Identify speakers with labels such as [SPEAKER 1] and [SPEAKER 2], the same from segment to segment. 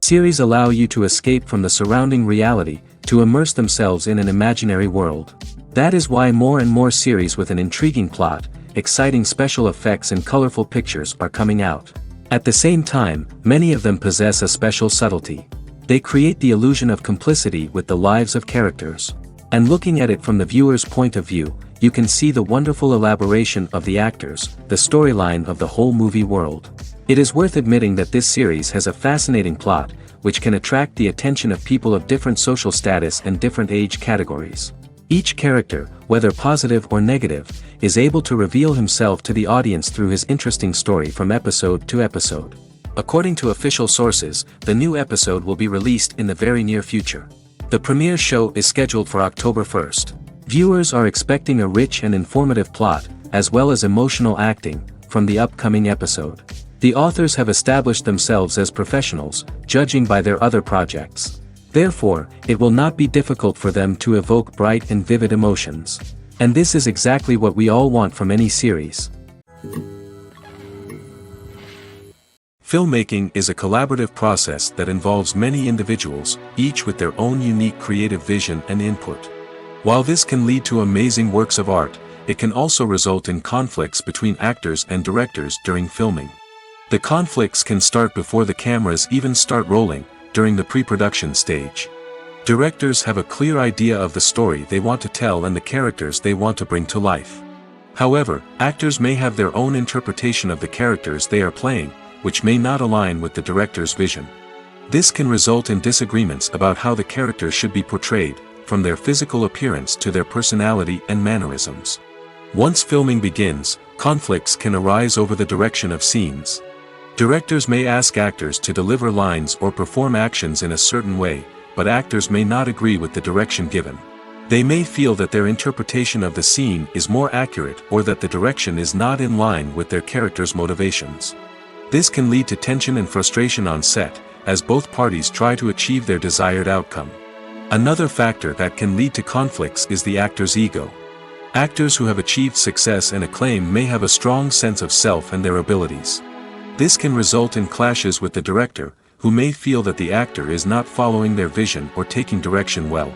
[SPEAKER 1] Series allow you to escape from the surrounding reality, to immerse themselves in an imaginary world. That is why more and more series with an intriguing plot, exciting special effects and colorful pictures are coming out. At the same time, many of them possess a special subtlety. They create the illusion of complicity with the lives of characters. And looking at it from the viewer's point of view, you can see the wonderful elaboration of the actors, the storyline of the whole movie world. It is worth admitting that this series has a fascinating plot, which can attract the attention of people of different social status and different age categories. Each character, whether positive or negative, is able to reveal himself to the audience through his interesting story from episode to episode. According to official sources, the new episode will be released in the very near future. The premiere show is scheduled for October 1st. Viewers are expecting a rich and informative plot, as well as emotional acting, from the upcoming episode. The authors have established themselves as professionals, judging by their other projects. Therefore, it will not be difficult for them to evoke bright and vivid emotions. And this is exactly what we all want from any series. Filmmaking is a collaborative process that involves many individuals, each with their own unique creative vision and input. While this can lead to amazing works of art, it can also result in conflicts between actors and directors during filming. The conflicts can start before the cameras even start rolling, during the pre-production stage. Directors have a clear idea of the story they want to tell and the characters they want to bring to life. However, actors may have their own interpretation of the characters they are playing, which may not align with the director's vision. This can result in disagreements about how the characters should be portrayed, from their physical appearance to their personality and mannerisms. Once filming begins, conflicts can arise over the direction of scenes. Directors may ask actors to deliver lines or perform actions in a certain way, but actors may not agree with the direction given. They may feel that their interpretation of the scene is more accurate or that the direction is not in line with their character's motivations. This can lead to tension and frustration on set, as both parties try to achieve their desired outcome. Another factor that can lead to conflicts is the actor's ego. Actors who have achieved success and acclaim may have a strong sense of self and their abilities. This can result in clashes with the director, who may feel that the actor is not following their vision or taking direction well.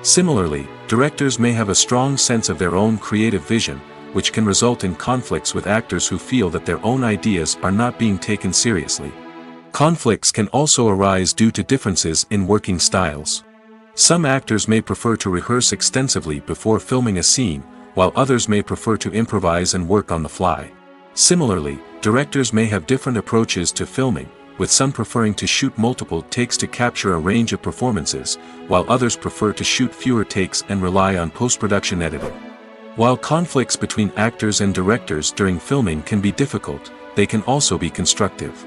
[SPEAKER 1] Similarly, directors may have a strong sense of their own creative vision, which can result in conflicts with actors who feel that their own ideas are not being taken seriously. Conflicts can also arise due to differences in working styles. Some actors may prefer to rehearse extensively before filming a scene, while others may prefer to improvise and work on the fly. Similarly, directors may have different approaches to filming, with some preferring to shoot multiple takes to capture a range of performances, while others prefer to shoot fewer takes and rely on post-production editing. While conflicts between actors and directors during filming can be difficult, they can also be constructive.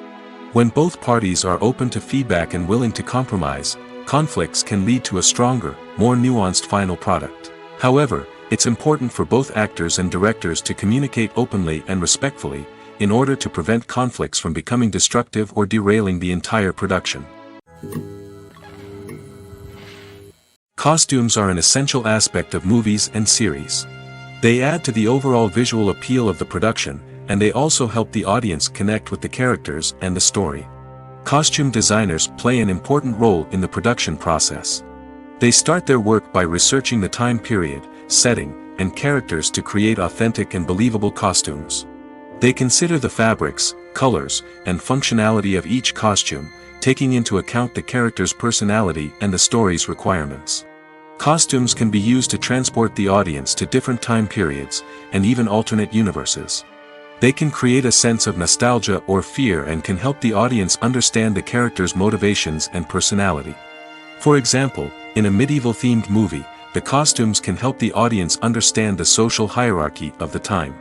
[SPEAKER 1] When both parties are open to feedback and willing to compromise, conflicts can lead to a stronger, more nuanced final product. However, it's important for both actors and directors to communicate openly and respectfully, in order to prevent conflicts from becoming destructive or derailing the entire production. Costumes are an essential aspect of movies and series. They add to the overall visual appeal of the production, and they also help the audience connect with the characters and the story. Costume designers play an important role in the production process. They start their work by researching the time period, setting, and characters to create authentic and believable costumes. They consider the fabrics, colors, and functionality of each costume, taking into account the character's personality and the story's requirements. Costumes can be used to transport the audience to different time periods, and even alternate universes. They can create a sense of nostalgia or fear and can help the audience understand the character's motivations and personality. For example, in a medieval-themed movie, the costumes can help the audience understand the social hierarchy of the time.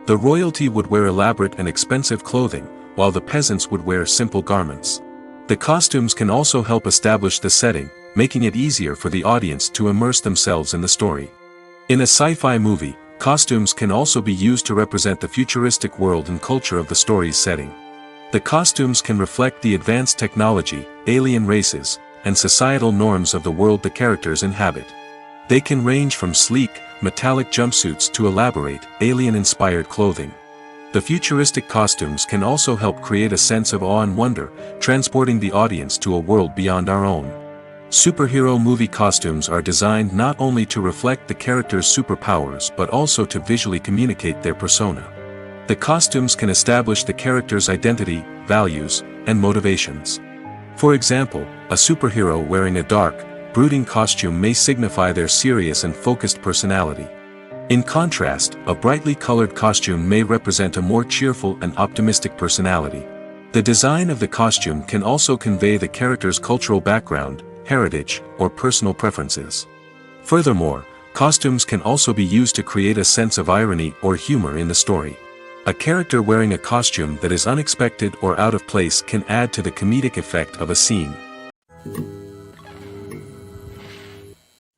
[SPEAKER 1] The royalty would wear elaborate and expensive clothing, while the peasants would wear simple garments. The costumes can also help establish the setting, making it easier for the audience to immerse themselves in the story. In a sci-fi movie, costumes can also be used to represent the futuristic world and culture of the story's setting. The costumes can reflect the advanced technology, alien races, and societal norms of the world the characters inhabit. They can range from sleek, metallic jumpsuits to elaborate, alien-inspired clothing. The futuristic costumes can also help create a sense of awe and wonder, transporting the audience to a world beyond our own. Superhero movie costumes are designed not only to reflect the character's superpowers but also to visually communicate their persona. The costumes can establish the character's identity, values, and motivations. For example, a superhero wearing a dark, brooding costume may signify their serious and focused personality. In contrast, a brightly colored costume may represent a more cheerful and optimistic personality. The design of the costume can also convey the character's cultural background, heritage, or personal preferences. Furthermore, costumes can also be used to create a sense of irony or humor in the story. A character wearing a costume that is unexpected or out of place can add to the comedic effect of a scene.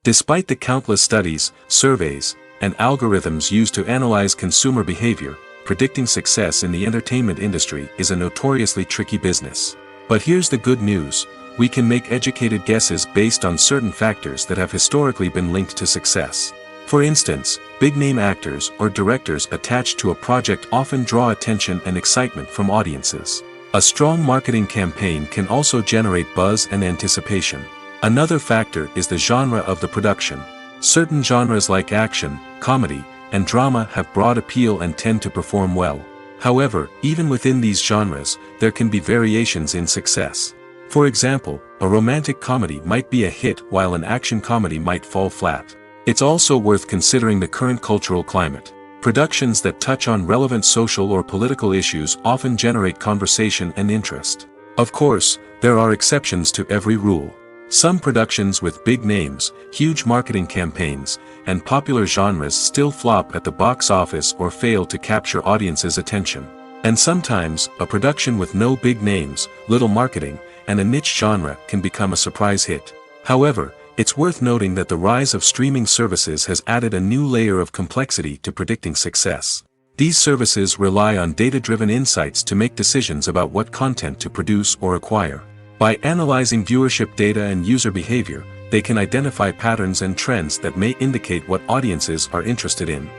[SPEAKER 1] Despite the countless studies, surveys, and algorithms used to analyze consumer behavior, predicting success in the entertainment industry is a notoriously tricky business. But here's the good news: we can make educated guesses based on certain factors that have historically been linked to success. For instance, big-name actors or directors attached to a project often draw attention and excitement from audiences. A strong marketing campaign can also generate buzz and anticipation. Another factor is the genre of the production. Certain genres like action, comedy, and drama have broad appeal and tend to perform well. However, even within these genres, there can be variations in success. For example, a romantic comedy might be a hit while an action comedy might fall flat. It's also worth considering the current cultural climate. Productions that touch on relevant social or political issues often generate conversation and interest. Of course, there are exceptions to every rule. Some productions with big names, huge marketing campaigns, and popular genres still flop at the box office or fail to capture audiences' attention. And sometimes, a production with no big names, little marketing, and a niche genre can become a surprise hit. However, it's worth noting that the rise of streaming services has added a new layer of complexity to predicting success. These services rely on data-driven insights to make decisions about what content to produce or acquire. By analyzing viewership data and user behavior, they can identify patterns and trends that may indicate what audiences are interested in.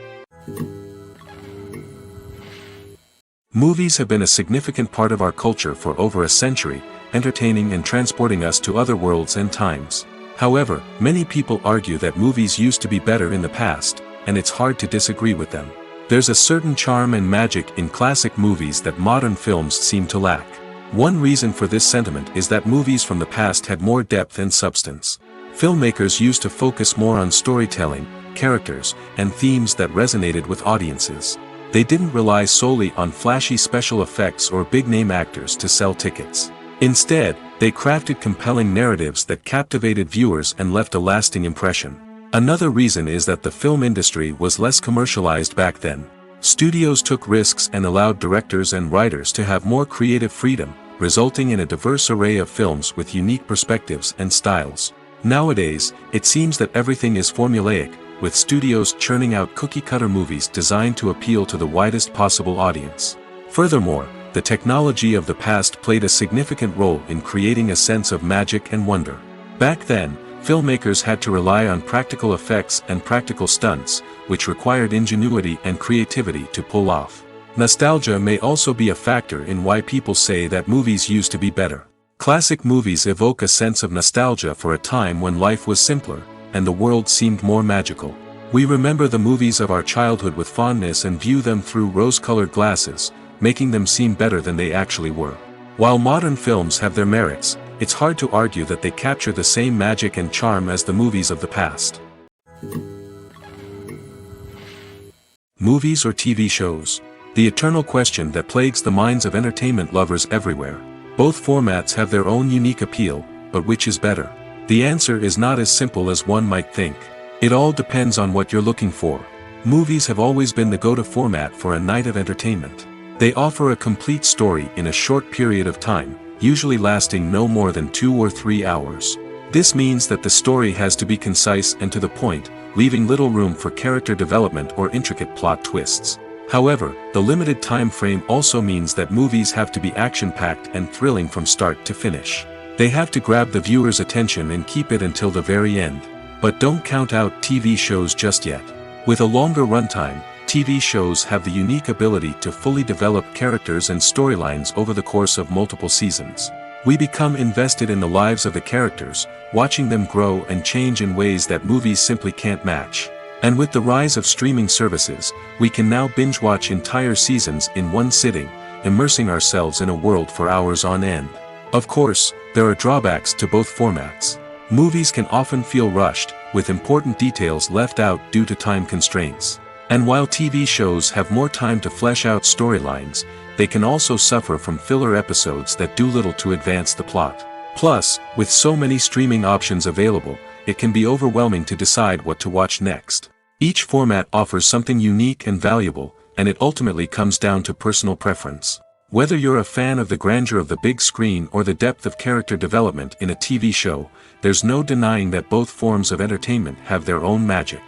[SPEAKER 1] Movies have been a significant part of our culture for over a century, entertaining and transporting us to other worlds and times. However, many people argue that movies used to be better in the past, and it's hard to disagree with them. There's a certain charm and magic in classic movies that modern films seem to lack. One reason for this sentiment is that movies from the past had more depth and substance. Filmmakers used to focus more on storytelling, characters, and themes that resonated with audiences. They didn't rely solely on flashy special effects or big-name actors to sell tickets. Instead, they crafted compelling narratives that captivated viewers and left a lasting impression. Another reason is that the film industry was less commercialized back then. Studios took risks and allowed directors and writers to have more creative freedom, resulting in a diverse array of films with unique perspectives and styles. Nowadays, it seems that everything is formulaic, with studios churning out cookie-cutter movies designed to appeal to the widest possible audience. Furthermore, the technology of the past played a significant role in creating a sense of magic and wonder. Back then, filmmakers had to rely on practical effects and practical stunts, which required ingenuity and creativity to pull off. Nostalgia may also be a factor in why people say that movies used to be better. Classic movies evoke a sense of nostalgia for a time when life was simpler, and the world seemed more magical. We remember the movies of our childhood with fondness and view them through rose-colored glasses, making them seem better than they actually were. While modern films have their merits, it's hard to argue that they capture the same magic and charm as the movies of the past. Movies or TV shows? The eternal question that plagues the minds of entertainment lovers everywhere. Both formats have their own unique appeal, but which is better? The answer is not as simple as one might think. It all depends on what you're looking for. Movies have always been the go-to format for a night of entertainment. They offer a complete story in a short period of time, usually lasting no more than 2 or 3 hours. This means that the story has to be concise and to the point, leaving little room for character development or intricate plot twists. However, the limited time frame also means that movies have to be action-packed and thrilling from start to finish. They have to grab the viewer's attention and keep it until the very end. But don't count out TV shows just yet. With a longer runtime, TV shows have the unique ability to fully develop characters and storylines over the course of multiple seasons. We become invested in the lives of the characters, watching them grow and change in ways that movies simply can't match. And with the rise of streaming services, we can now binge-watch entire seasons in one sitting, immersing ourselves in a world for hours on end. Of course, there are drawbacks to both formats. Movies can often feel rushed, with important details left out due to time constraints. And while TV shows have more time to flesh out storylines, they can also suffer from filler episodes that do little to advance the plot. Plus, with so many streaming options available, it can be overwhelming to decide what to watch next. Each format offers something unique and valuable, and it ultimately comes down to personal preference. Whether you're a fan of the grandeur of the big screen or the depth of character development in a TV show, there's no denying that both forms of entertainment have their own magic.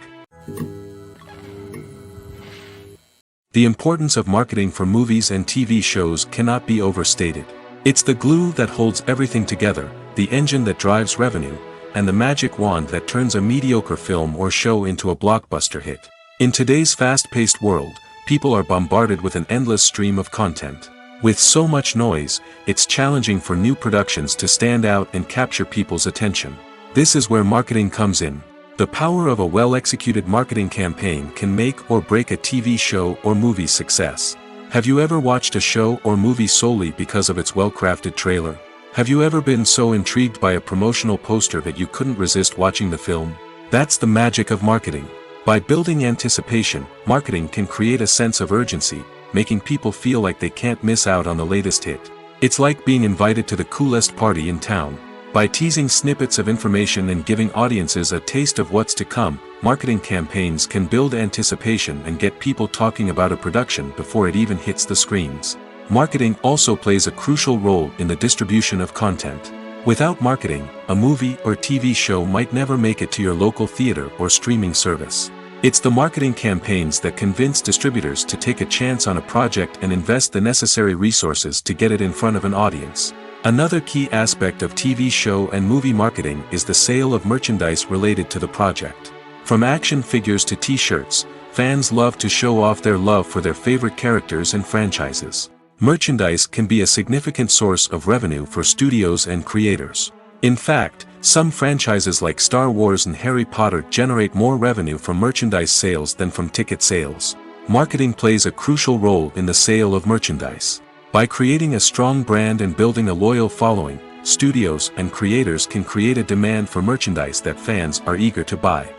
[SPEAKER 1] The importance of marketing for movies and TV shows cannot be overstated. It's the glue that holds everything together, the engine that drives revenue, and the magic wand that turns a mediocre film or show into a blockbuster hit. In today's fast-paced world, people are bombarded with an endless stream of content. With so much noise, it's challenging for new productions to stand out and capture people's attention. This is where marketing comes in. The power of a well-executed marketing campaign can make or break a TV show or movie's success. Have you ever watched a show or movie solely because of its well-crafted trailer? Have you ever been so intrigued by a promotional poster that you couldn't resist watching the film? That's the magic of marketing. By building anticipation, marketing can create a sense of urgency, making people feel like they can't miss out on the latest hit. It's like being invited to the coolest party in town. By teasing snippets of information and giving audiences a taste of what's to come, marketing campaigns can build anticipation and get people talking about a production before it even hits the screens. Marketing also plays a crucial role in the distribution of content. Without marketing, a movie or TV show might never make it to your local theater or streaming service. It's the marketing campaigns that convince distributors to take a chance on a project and invest the necessary resources to get it in front of an audience. Another key aspect of TV show and movie marketing is the sale of merchandise related to the project. From action figures to t-shirts, fans love to show off their love for their favorite characters and franchises. Merchandise can be a significant source of revenue for studios and creators. In fact, some franchises like Star Wars and Harry Potter generate more revenue from merchandise sales than from ticket sales. Marketing plays a crucial role in the sale of merchandise. By creating a strong brand and building a loyal following, studios and creators can create a demand for merchandise that fans are eager to buy.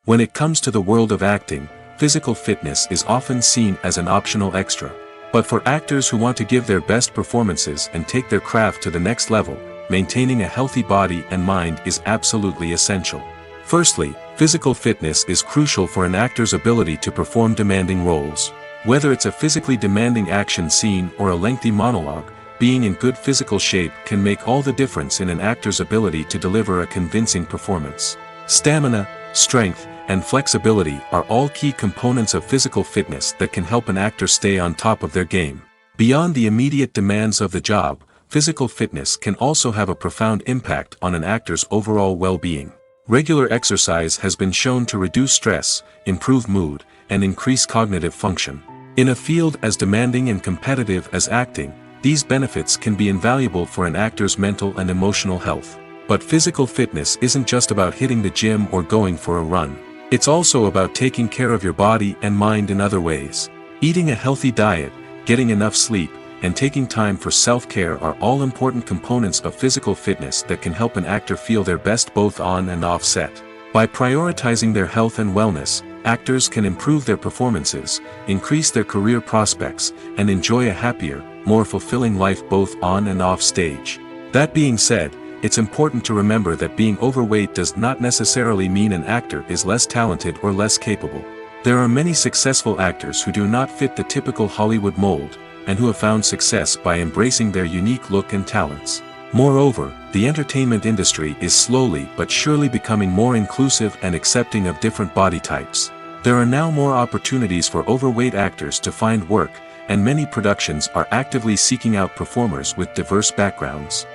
[SPEAKER 1] When it comes to the world of acting, physical fitness is often seen as an optional extra. But for actors who want to give their best performances and take their craft to the next level, maintaining a healthy body and mind is absolutely essential. Firstly, physical fitness is crucial for an actor's ability to perform demanding roles. Whether it's a physically demanding action scene or a lengthy monologue, being in good physical shape can make all the difference in an actor's ability to deliver a convincing performance. Stamina, strength, and flexibility are all key components of physical fitness that can help an actor stay on top of their game. Beyond the immediate demands of the job, physical fitness can also have a profound impact on an actor's overall well-being. Regular exercise has been shown to reduce stress, improve mood, and increase cognitive function. In a field as demanding and competitive as acting, these benefits can be invaluable for an actor's mental and emotional health. But physical fitness isn't just about hitting the gym or going for a run. It's also about taking care of your body and mind in other ways. Eating a healthy diet, getting enough sleep, and taking time for self-care are all important components of physical fitness that can help an actor feel their best both on and off set. By prioritizing their health and wellness, actors can improve their performances, increase their career prospects, and enjoy a happier, more fulfilling life both on and off stage. That being said, it's important to remember that being overweight does not necessarily mean an actor is less talented or less capable. There are many successful actors who do not fit the typical Hollywood mold, and who have found success by embracing their unique look and talents. Moreover, the entertainment industry is slowly but surely becoming more inclusive and accepting of different body types. There are now more opportunities for overweight actors to find work, and many productions are actively seeking out performers with diverse backgrounds.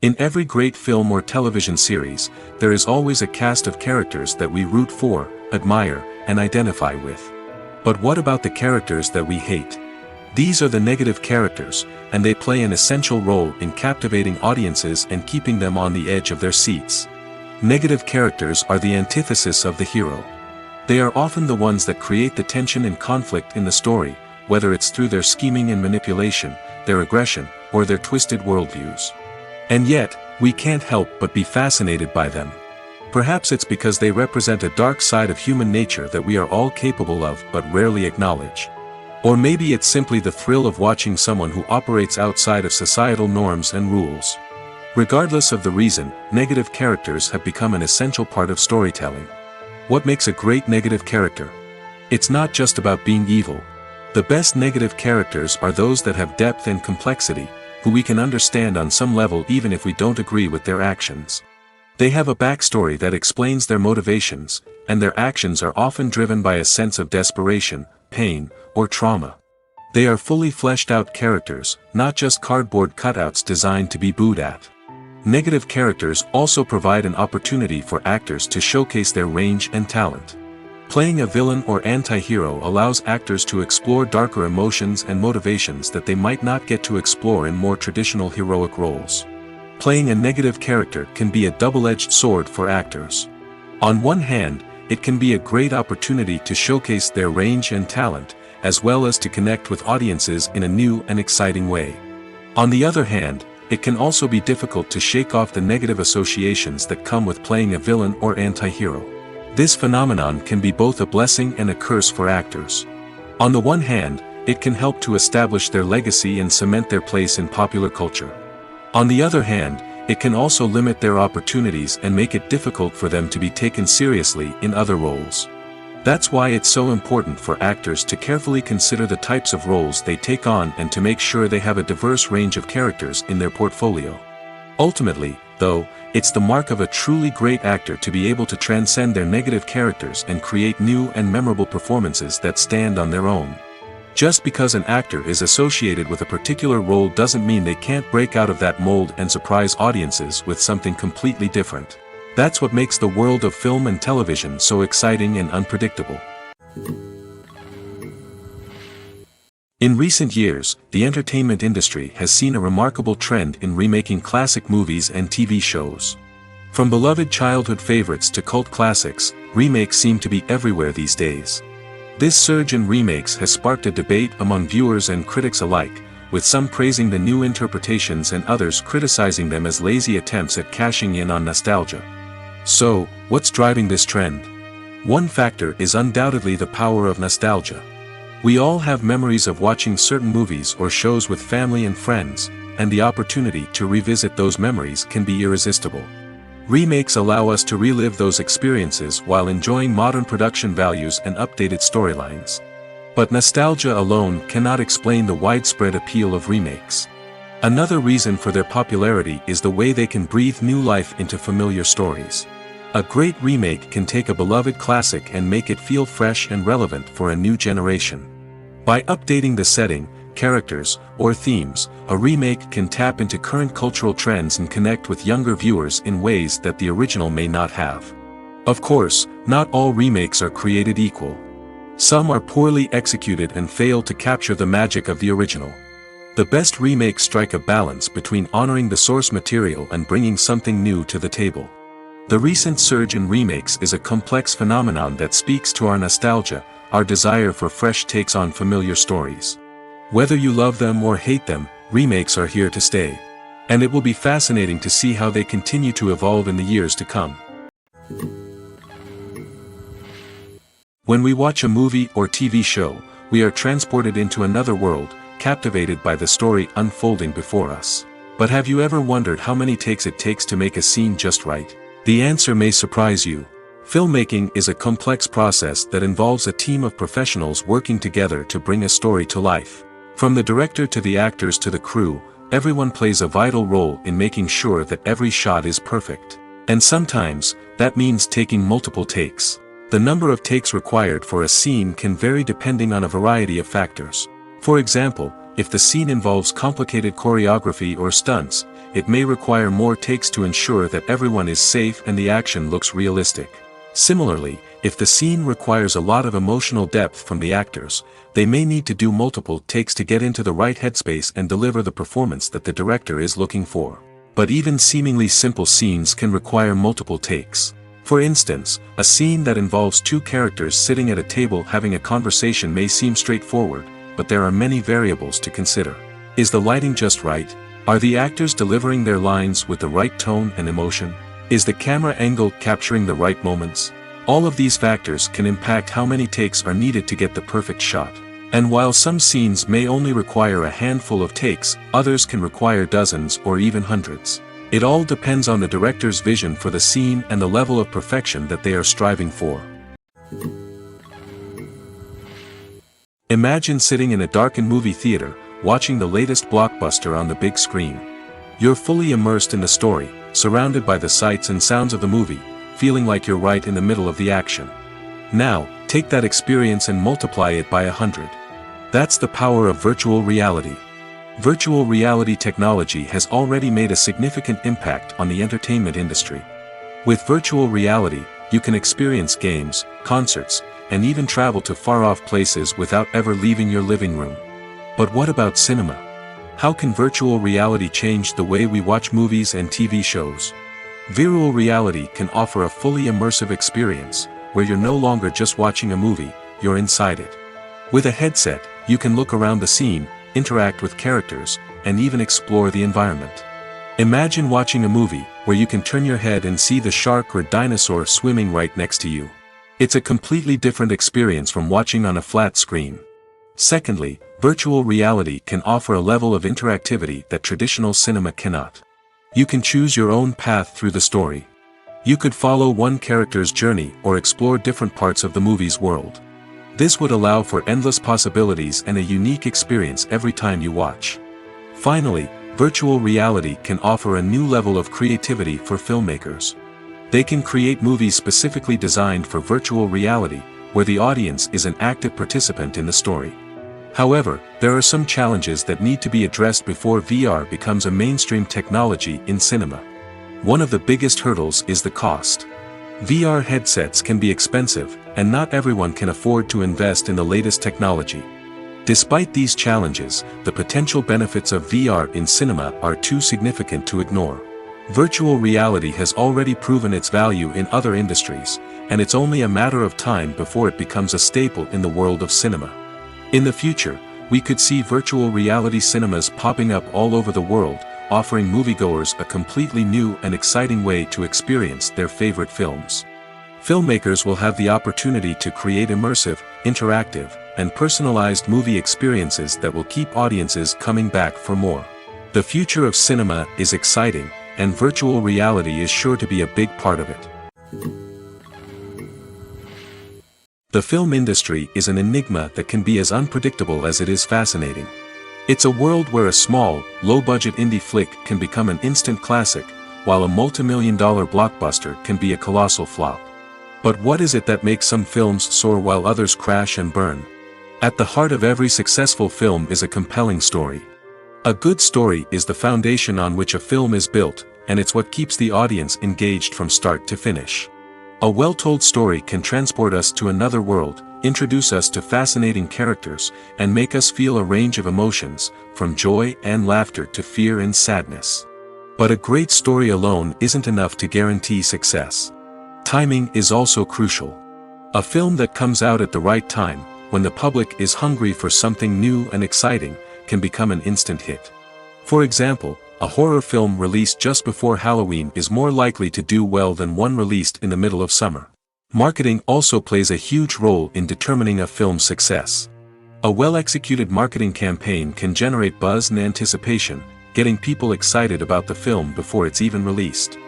[SPEAKER 1] In every great film or television series, there is always a cast of characters that we root for, admire, and identify with. But what about the characters that we hate? These are the negative characters, and they play an essential role in captivating audiences and keeping them on the edge of their seats. Negative characters are the antithesis of the hero. They are often the ones that create the tension and conflict in the story, whether it's through their scheming and manipulation, their aggression, or their twisted worldviews. And yet, we can't help but be fascinated by them. Perhaps it's because they represent a dark side of human nature that we are all capable of but rarely acknowledge. Or maybe it's simply the thrill of watching someone who operates outside of societal norms and rules. Regardless of the reason, negative characters have become an essential part of storytelling. What makes a great negative character? It's not just about being evil. The best negative characters are those that have depth and complexity, who we can understand on some level even if we don't agree with their actions. They have a backstory that explains their motivations, and their actions are often driven by a sense of desperation, pain, or trauma. They are fully fleshed out characters, not just cardboard cutouts designed to be booed at. Negative characters also provide an opportunity for actors to showcase their range and talent. Playing a villain or anti-hero allows actors to explore darker emotions and motivations that they might not get to explore in more traditional heroic roles. Playing a negative character can be a double-edged sword for actors. On one hand, it can be a great opportunity to showcase their range and talent, as well as to connect with audiences in a new and exciting way. On the other hand, it can also be difficult to shake off the negative associations that come with playing a villain or anti-hero. This phenomenon can be both a blessing and a curse for actors. On the one hand, it can help to establish their legacy and cement their place in popular culture. On the other hand, it can also limit their opportunities and make it difficult for them to be taken seriously in other roles. That's why it's so important for actors to carefully consider the types of roles they take on and to make sure they have a diverse range of characters in their portfolio. Ultimately, though, it's the mark of a truly great actor to be able to transcend their negative characters and create new and memorable performances that stand on their own. Just because an actor is associated with a particular role doesn't mean they can't break out of that mold and surprise audiences with something completely different. That's what makes the world of film and television so exciting and unpredictable. In recent years, the entertainment industry has seen a remarkable trend in remaking classic movies and TV shows. From beloved childhood favorites to cult classics, remakes seem to be everywhere these days. This surge in remakes has sparked a debate among viewers and critics alike, with some praising the new interpretations and others criticizing them as lazy attempts at cashing in on nostalgia. So, what's driving this trend? One factor is undoubtedly the power of nostalgia. We all have memories of watching certain movies or shows with family and friends, and the opportunity to revisit those memories can be irresistible. Remakes allow us to relive those experiences while enjoying modern production values and updated storylines. But nostalgia alone cannot explain the widespread appeal of remakes. Another reason for their popularity is the way they can breathe new life into familiar stories. A great remake can take a beloved classic and make it feel fresh and relevant for a new generation. By updating the setting, characters, or themes, a remake can tap into current cultural trends and connect with younger viewers in ways that the original may not have. Of course, not all remakes are created equal. Some are poorly executed and fail to capture the magic of the original. The best remakes strike a balance between honoring the source material and bringing something new to the table. The recent surge in remakes is a complex phenomenon that speaks to our nostalgia, our desire for fresh takes on familiar stories. Whether you love them or hate them, remakes are here to stay. And it will be fascinating to see how they continue to evolve in the years to come. When we watch a movie or TV show, we are transported into another world, captivated by the story unfolding before us. But have you ever wondered how many takes it takes to make a scene just right? The answer may surprise you. Filmmaking is a complex process that involves a team of professionals working together to bring a story to life. From the director to the actors to the crew, everyone plays a vital role in making sure that every shot is perfect. And sometimes, that means taking multiple takes. The number of takes required for a scene can vary depending on a variety of factors. For example, If the scene involves complicated choreography or stunts, it may require more takes to ensure that everyone is safe and the action looks realistic. Similarly, if the scene requires a lot of emotional depth from the actors, they may need to do multiple takes to get into the right headspace and deliver the performance that the director is looking for. But even seemingly simple scenes can require multiple takes. For instance, a scene that involves two characters sitting at a table having a conversation may seem straightforward, but there are many variables to consider. Is the lighting just right? Are the actors delivering their lines with the right tone and emotion? Is the camera angle capturing the right moments? All of these factors can impact how many takes are needed to get the perfect shot. And while some scenes may only require a handful of takes, others can require dozens or even hundreds. It all depends on the director's vision for the scene and the level of perfection that they are striving for. Imagine sitting in a darkened movie theater, watching the latest blockbuster on the big screen. You're fully immersed in the story, surrounded by the sights and sounds of the movie, feeling like you're right in the middle of the action. Now, take that experience and multiply it by 100. That's the power of virtual reality. Virtual reality technology has already made a significant impact on the entertainment industry. With virtual reality, you can experience games, concerts, and even travel to far-off places without ever leaving your living room. But what about cinema? How can virtual reality change the way we watch movies and TV shows? Virtual reality can offer a fully immersive experience, where you're no longer just watching a movie, you're inside it. With a headset, you can look around the scene, interact with characters, and even explore the environment. Imagine watching a movie, where you can turn your head and see the shark or dinosaur swimming right next to you. It's a completely different experience from watching on a flat screen. Secondly, virtual reality can offer a level of interactivity that traditional cinema cannot. You can choose your own path through the story. You could follow one character's journey or explore different parts of the movie's world. This would allow for endless possibilities and a unique experience every time you watch. Finally, virtual reality can offer a new level of creativity for filmmakers. They can create movies specifically designed for virtual reality, where the audience is an active participant in the story. However, there are some challenges that need to be addressed before VR becomes a mainstream technology in cinema. One of the biggest hurdles is the cost. VR headsets can be expensive, and not everyone can afford to invest in the latest technology. Despite these challenges, the potential benefits of VR in cinema are too significant to ignore. Virtual reality has already proven its value in other industries, and it's only a matter of time before it becomes a staple in the world of cinema. In the future, we could see virtual reality cinemas popping up all over the world, offering moviegoers a completely new and exciting way to experience their favorite films. Filmmakers will have the opportunity to create immersive, interactive, and personalized movie experiences that will keep audiences coming back for more. The future of cinema is exciting, and virtual reality is sure to be a big part of it. The film industry is an enigma that can be as unpredictable as it is fascinating. It's a world where a small, low-budget indie flick can become an instant classic, while a multi-million-dollar blockbuster can be a colossal flop. But what is it that makes some films soar while others crash and burn? At the heart of every successful film is a compelling story. A good story is the foundation on which a film is built, and it's what keeps the audience engaged from start to finish. A well-told story can transport us to another world, introduce us to fascinating characters, and make us feel a range of emotions, from joy and laughter to fear and sadness. But a great story alone isn't enough to guarantee success. Timing is also crucial. A film that comes out at the right time, when the public is hungry for something new and exciting, can become an instant hit. For example, a horror film released just before Halloween is more likely to do well than one released in the middle of summer. Marketing also plays a huge role in determining a film's success. A well-executed marketing campaign can generate buzz and anticipation, getting people excited about the film before it's even released.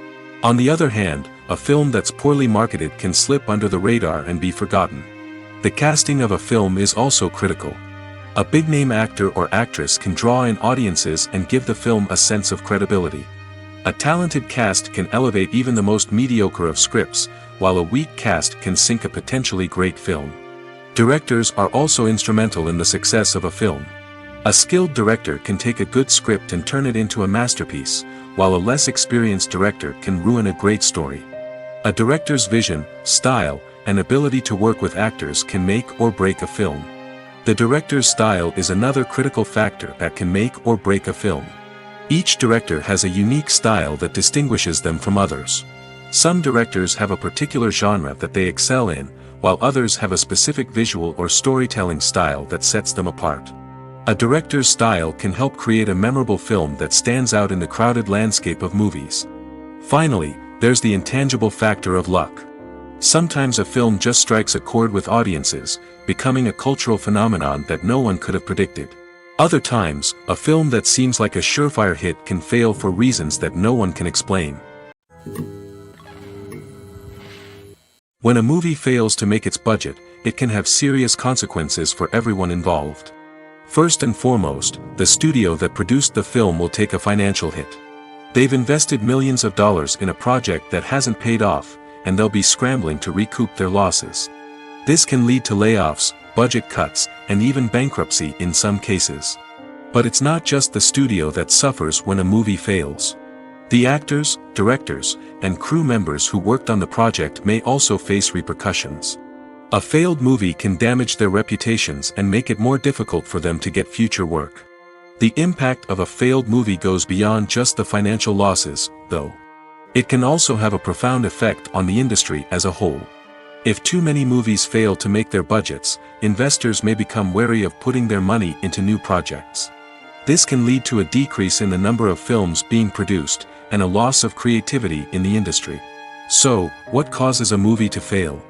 [SPEAKER 1] On the other hand, a film that's poorly marketed can slip under the radar and be forgotten. The casting of a film is also critical. A big-name actor or actress can draw in audiences and give the film a sense of credibility. A talented cast can elevate even the most mediocre of scripts, while a weak cast can sink a potentially great film. Directors are also instrumental in the success of a film. A skilled director can take a good script and turn it into a masterpiece, while a less experienced director can ruin a great story. A director's vision, style, and ability to work with actors can make or break a film. The director's style is another critical factor that can make or break a film. Each director has a unique style that distinguishes them from others. Some directors have a particular genre that they excel in, while others have a specific visual or storytelling style that sets them apart. A director's style can help create a memorable film that stands out in the crowded landscape of movies. Finally, there's the intangible factor of luck. Sometimes a film just strikes a chord with audiences, becoming a cultural phenomenon that no one could have predicted. Other times, a film that seems like a surefire hit can fail for reasons that no one can explain. When a movie fails to make its budget, it can have serious consequences for everyone involved. First and foremost, the studio that produced the film will take a financial hit. They've invested millions of dollars in a project that hasn't paid off, and they'll be scrambling to recoup their losses. This can lead to layoffs, budget cuts, and even bankruptcy in some cases. But it's not just the studio that suffers when a movie fails. The actors, directors, and crew members who worked on the project may also face repercussions. A failed movie can damage their reputations and make it more difficult for them to get future work. The impact of a failed movie goes beyond just the financial losses, though. It can also have a profound effect on the industry as a whole. If too many movies fail to make their budgets, investors may become wary of putting their money into new projects. This can lead to a decrease in the number of films being produced, and a loss of creativity in the industry. So, what causes a movie to fail?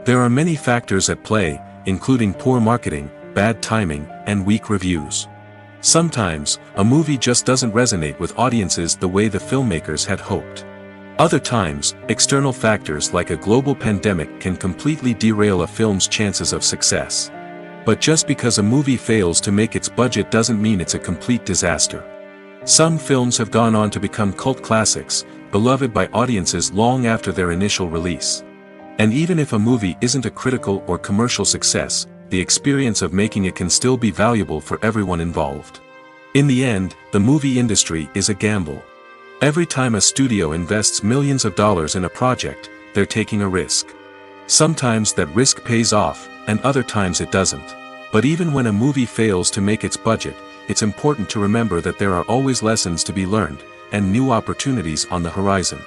[SPEAKER 1] There are many factors at play, including poor marketing, bad timing, and weak reviews. Sometimes, a movie just doesn't resonate with audiences the way the filmmakers had hoped. Other times, external factors like a global pandemic can completely derail a film's chances of success. But just because a movie fails to make its budget doesn't mean it's a complete disaster. Some films have gone on to become cult classics, beloved by audiences long after their initial release. And even if a movie isn't a critical or commercial success, the experience of making it can still be valuable for everyone involved. In the end, the movie industry is a gamble. Every time a studio invests millions of dollars in a project, they're taking a risk. Sometimes that risk pays off, and other times it doesn't. But even when a movie fails to make its budget, it's important to remember that there are always lessons to be learned, and new opportunities on the horizon.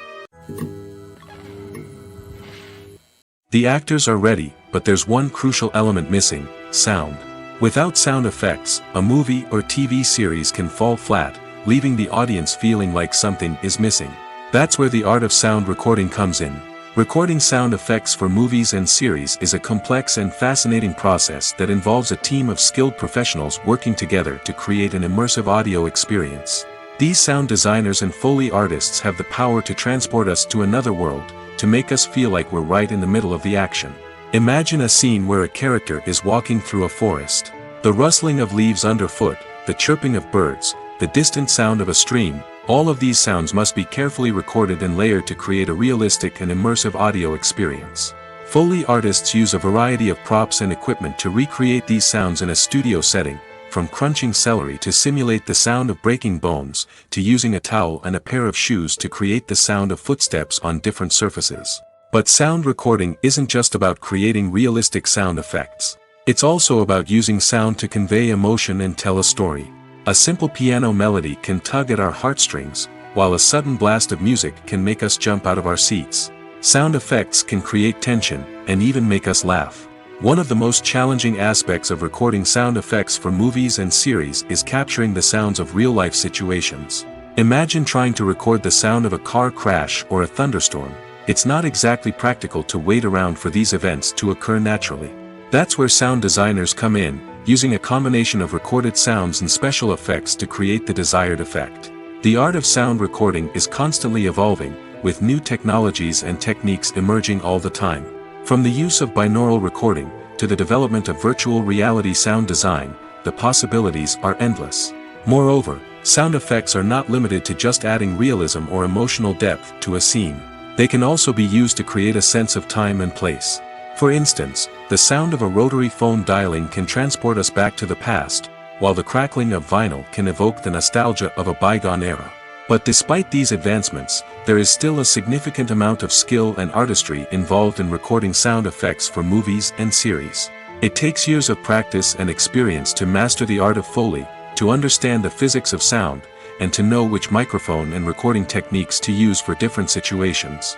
[SPEAKER 1] The actors are ready, but there's one crucial element missing: sound. Without sound effects, a movie or TV series can fall flat, leaving the audience feeling like something is missing. That's where the art of sound recording comes in. Recording sound effects for movies and series is a complex and fascinating process that involves a team of skilled professionals working together to create an immersive audio experience. These sound designers and Foley artists have the power to transport us to another world, to make us feel like we're right in the middle of the action. Imagine a scene where a character is walking through a forest. The rustling of leaves underfoot, the chirping of birds, the distant sound of a stream, all of these sounds must be carefully recorded and layered to create a realistic and immersive audio experience. Foley artists use a variety of props and equipment to recreate these sounds in a studio setting, from crunching celery to simulate the sound of breaking bones, to using a towel and a pair of shoes to create the sound of footsteps on different surfaces. But sound recording isn't just about creating realistic sound effects. It's also about using sound to convey emotion and tell a story. A simple piano melody can tug at our heartstrings, while a sudden blast of music can make us jump out of our seats. Sound effects can create tension, and even make us laugh. One of the most challenging aspects of recording sound effects for movies and series is capturing the sounds of real-life situations. Imagine trying to record the sound of a car crash or a thunderstorm. It's not exactly practical to wait around for these events to occur naturally. That's where sound designers come in, using a combination of recorded sounds and special effects to create the desired effect. The art of sound recording is constantly evolving, with new technologies and techniques emerging all the time. From the use of binaural recording, to the development of virtual reality sound design, the possibilities are endless. Moreover, sound effects are not limited to just adding realism or emotional depth to a scene. They can also be used to create a sense of time and place. For instance, the sound of a rotary phone dialing can transport us back to the past, while the crackling of vinyl can evoke the nostalgia of a bygone era. But despite these advancements, there is still a significant amount of skill and artistry involved in recording sound effects for movies and series. It takes years of practice and experience to master the art of Foley, to understand the physics of sound, and to know which microphone and recording techniques to use for different situations.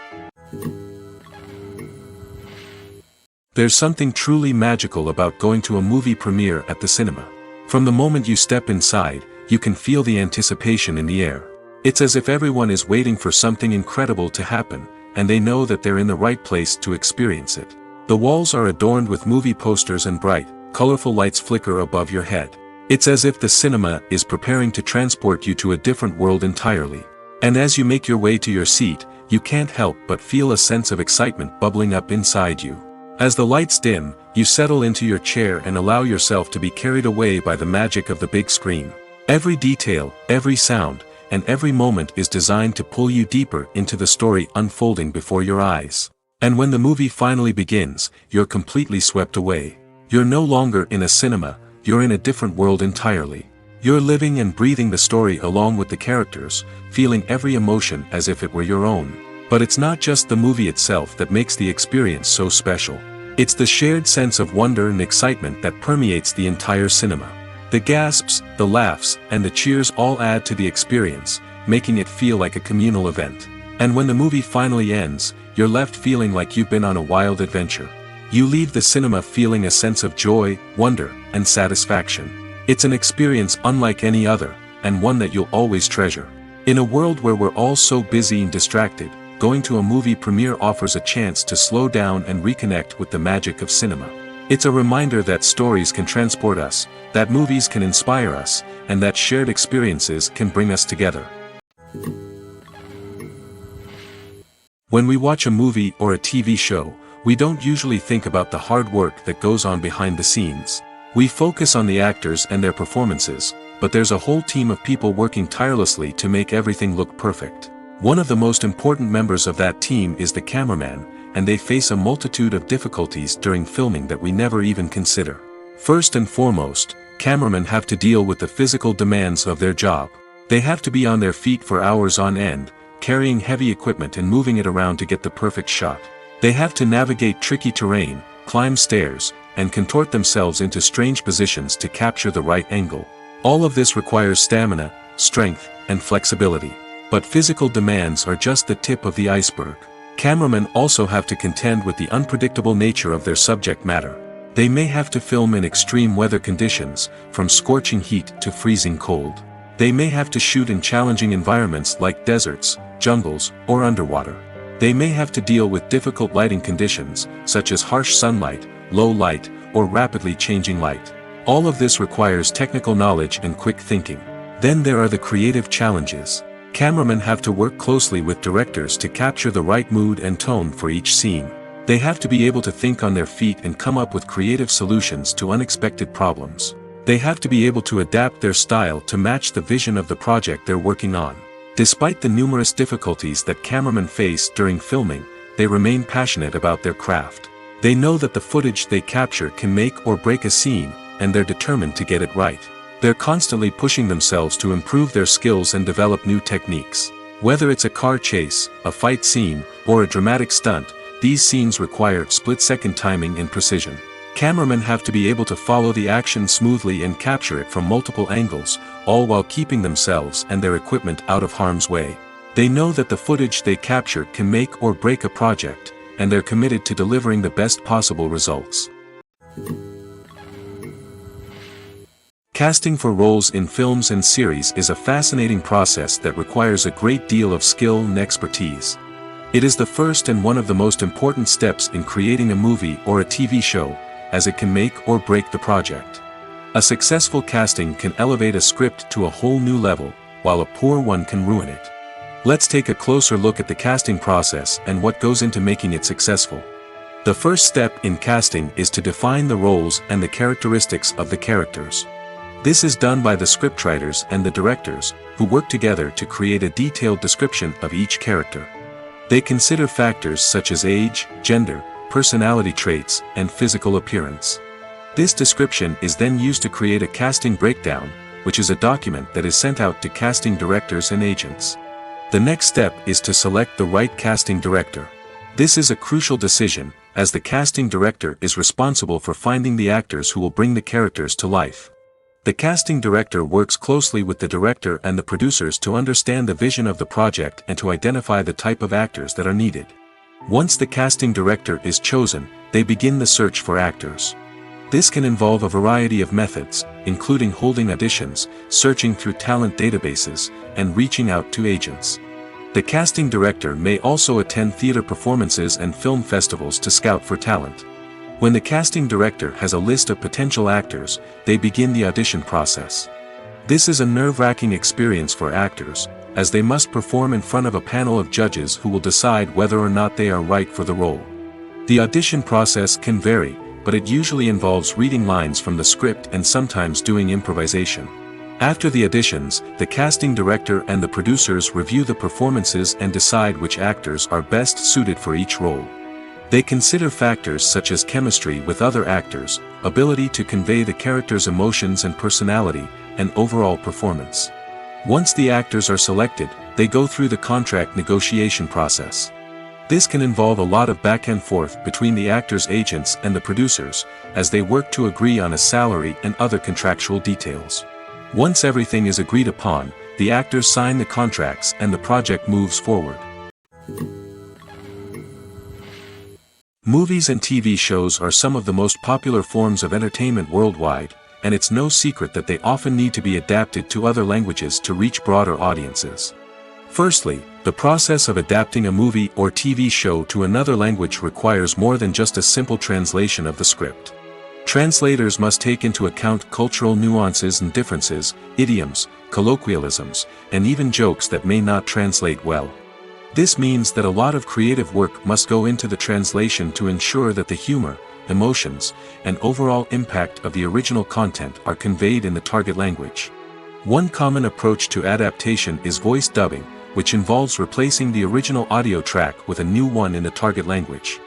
[SPEAKER 1] There's something truly magical about going to a movie premiere at the cinema. From the moment you step inside, you can feel the anticipation in the air. It's as if everyone is waiting for something incredible to happen, and they know that they're in the right place to experience it. The walls are adorned with movie posters and bright, colorful lights flicker above your head. It's as if the cinema is preparing to transport you to a different world entirely. And as you make your way to your seat, you can't help but feel a sense of excitement bubbling up inside you. As the lights dim, you settle into your chair and allow yourself to be carried away by the magic of the big screen. Every detail, every sound, and every moment is designed to pull you deeper into the story unfolding before your eyes. And when the movie finally begins, you're completely swept away. You're no longer in a cinema, you're in a different world entirely. You're living and breathing the story along with the characters, feeling every emotion as if it were your own. But it's not just the movie itself that makes the experience so special. It's the shared sense of wonder and excitement that permeates the entire cinema. The gasps, the laughs, and the cheers all add to the experience, making it feel like a communal event. And when the movie finally ends, you're left feeling like you've been on a wild adventure. You leave the cinema feeling a sense of joy, wonder, and satisfaction. It's an experience unlike any other, and one that you'll always treasure. In a world where we're all so busy and distracted, going to a movie premiere offers a chance to slow down and reconnect with the magic of cinema. It's a reminder that stories can transport us, that movies can inspire us, and that shared experiences can bring us together. When we watch a movie or a TV show, we don't usually think about the hard work that goes on behind the scenes. We focus on the actors and their performances, but there's a whole team of people working tirelessly to make everything look perfect. One of the most important members of that team is the cameraman, and they face a multitude of difficulties during filming that we never even consider. First and foremost, cameramen have to deal with the physical demands of their job. They have to be on their feet for hours on end, carrying heavy equipment and moving it around to get the perfect shot. They have to navigate tricky terrain, climb stairs, and contort themselves into strange positions to capture the right angle. All of this requires stamina, strength, and flexibility. But physical demands are just the tip of the iceberg. Cameramen also have to contend with the unpredictable nature of their subject matter. They may have to film in extreme weather conditions, from scorching heat to freezing cold. They may have to shoot in challenging environments like deserts, jungles, or underwater. They may have to deal with difficult lighting conditions, such as harsh sunlight, low light, or rapidly changing light. All of this requires technical knowledge and quick thinking. Then there are the creative challenges. Cameramen have to work closely with directors to capture the right mood and tone for each scene. They have to be able to think on their feet and come up with creative solutions to unexpected problems. They have to be able to adapt their style to match the vision of the project they're working on. Despite the numerous difficulties that cameramen face during filming, they remain passionate about their craft. They know that the footage they capture can make or break a scene, and they're determined to get it right. They're constantly pushing themselves to improve their skills and develop new techniques. Whether it's a car chase, a fight scene, or a dramatic stunt, these scenes require split-second timing and precision. Cameramen have to be able to follow the action smoothly and capture it from multiple angles, all while keeping themselves and their equipment out of harm's way. They know that the footage they capture can make or break a project, and they're committed to delivering the best possible results. Casting for roles in films and series is a fascinating process that requires a great deal of skill and expertise. It is the first and one of the most important steps in creating a movie or a TV show, as it can make or break the project. A successful casting can elevate a script to a whole new level, while a poor one can ruin it. Let's take a closer look at the casting process and what goes into making it successful. The first step in casting is to define the roles and the characteristics of the characters. This is done by the scriptwriters and the directors, who work together to create a detailed description of each character. They consider factors such as age, gender, personality traits, and physical appearance. This description is then used to create a casting breakdown, which is a document that is sent out to casting directors and agents. The next step is to select the right casting director. This is a crucial decision, as the casting director is responsible for finding the actors who will bring the characters to life. The casting director works closely with the director and the producers to understand the vision of the project and to identify the type of actors that are needed. Once the casting director is chosen, they begin the search for actors. This can involve a variety of methods, including holding auditions, searching through talent databases, and reaching out to agents. The casting director may also attend theater performances and film festivals to scout for talent. When the casting director has a list of potential actors, they begin the audition process. This is a nerve-wracking experience for actors, as they must perform in front of a panel of judges who will decide whether or not they are right for the role. The audition process can vary, but it usually involves reading lines from the script and sometimes doing improvisation. After the auditions, the casting director and the producers review the performances and decide which actors are best suited for each role. They consider factors such as chemistry with other actors, ability to convey the character's emotions and personality, and overall performance. Once the actors are selected, they go through the contract negotiation process. This can involve a lot of back and forth between the actors' agents and the producers, as they work to agree on a salary and other contractual details. Once everything is agreed upon, the actors sign the contracts and the project moves forward. Movies and TV shows are some of the most popular forms of entertainment worldwide, and it's no secret that they often need to be adapted to other languages to reach broader audiences. Firstly, the process of adapting a movie or TV show to another language requires more than just a simple translation of the script. Translators must take into account cultural nuances and differences, idioms, colloquialisms, and even jokes that may not translate well. This means that a lot of creative work must go into the translation to ensure that the humor, emotions, and overall impact of the original content are conveyed in the target language. One common approach to adaptation is voice dubbing, which involves replacing the original audio track with a new one in the target language.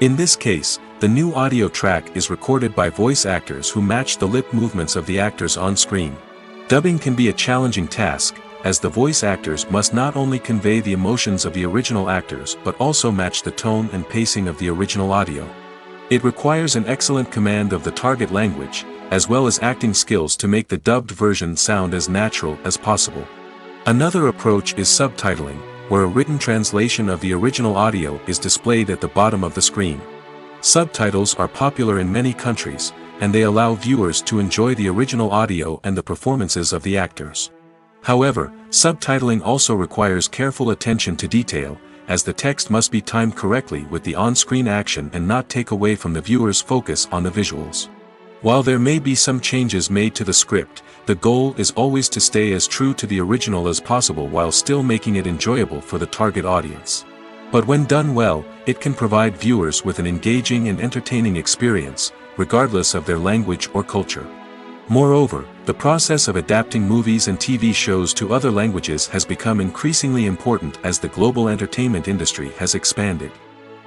[SPEAKER 1] In this case, the new audio track is recorded by voice actors who match the lip movements of the actors on screen. Dubbing can be a challenging task, as the voice actors must not only convey the emotions of the original actors but also match the tone and pacing of the original audio. It requires an excellent command of the target language, as well as acting skills to make the dubbed version sound as natural as possible. Another approach is subtitling, where a written translation of the original audio is displayed at the bottom of the screen. Subtitles are popular in many countries, and they allow viewers to enjoy the original audio and the performances of the actors. However, subtitling also requires careful attention to detail, as the text must be timed correctly with the on-screen action and not take away from the viewer's focus on the visuals. While there may be some changes made to the script, the goal is always to stay as true to the original as possible while still making it enjoyable for the target audience. But when done well, it can provide viewers with an engaging and entertaining experience, regardless of their language or culture. Moreover, the process of adapting movies and TV shows to other languages has become increasingly important as the global entertainment industry has expanded.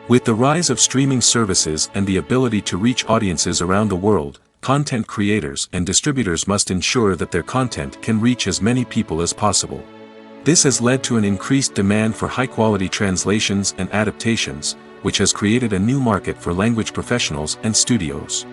[SPEAKER 1] With the rise of streaming services and the ability to reach audiences around the world, content creators and distributors must ensure that their content can reach as many people as possible. This has led to an increased demand for high-quality translations and adaptations, which has created a new market for language professionals and studios.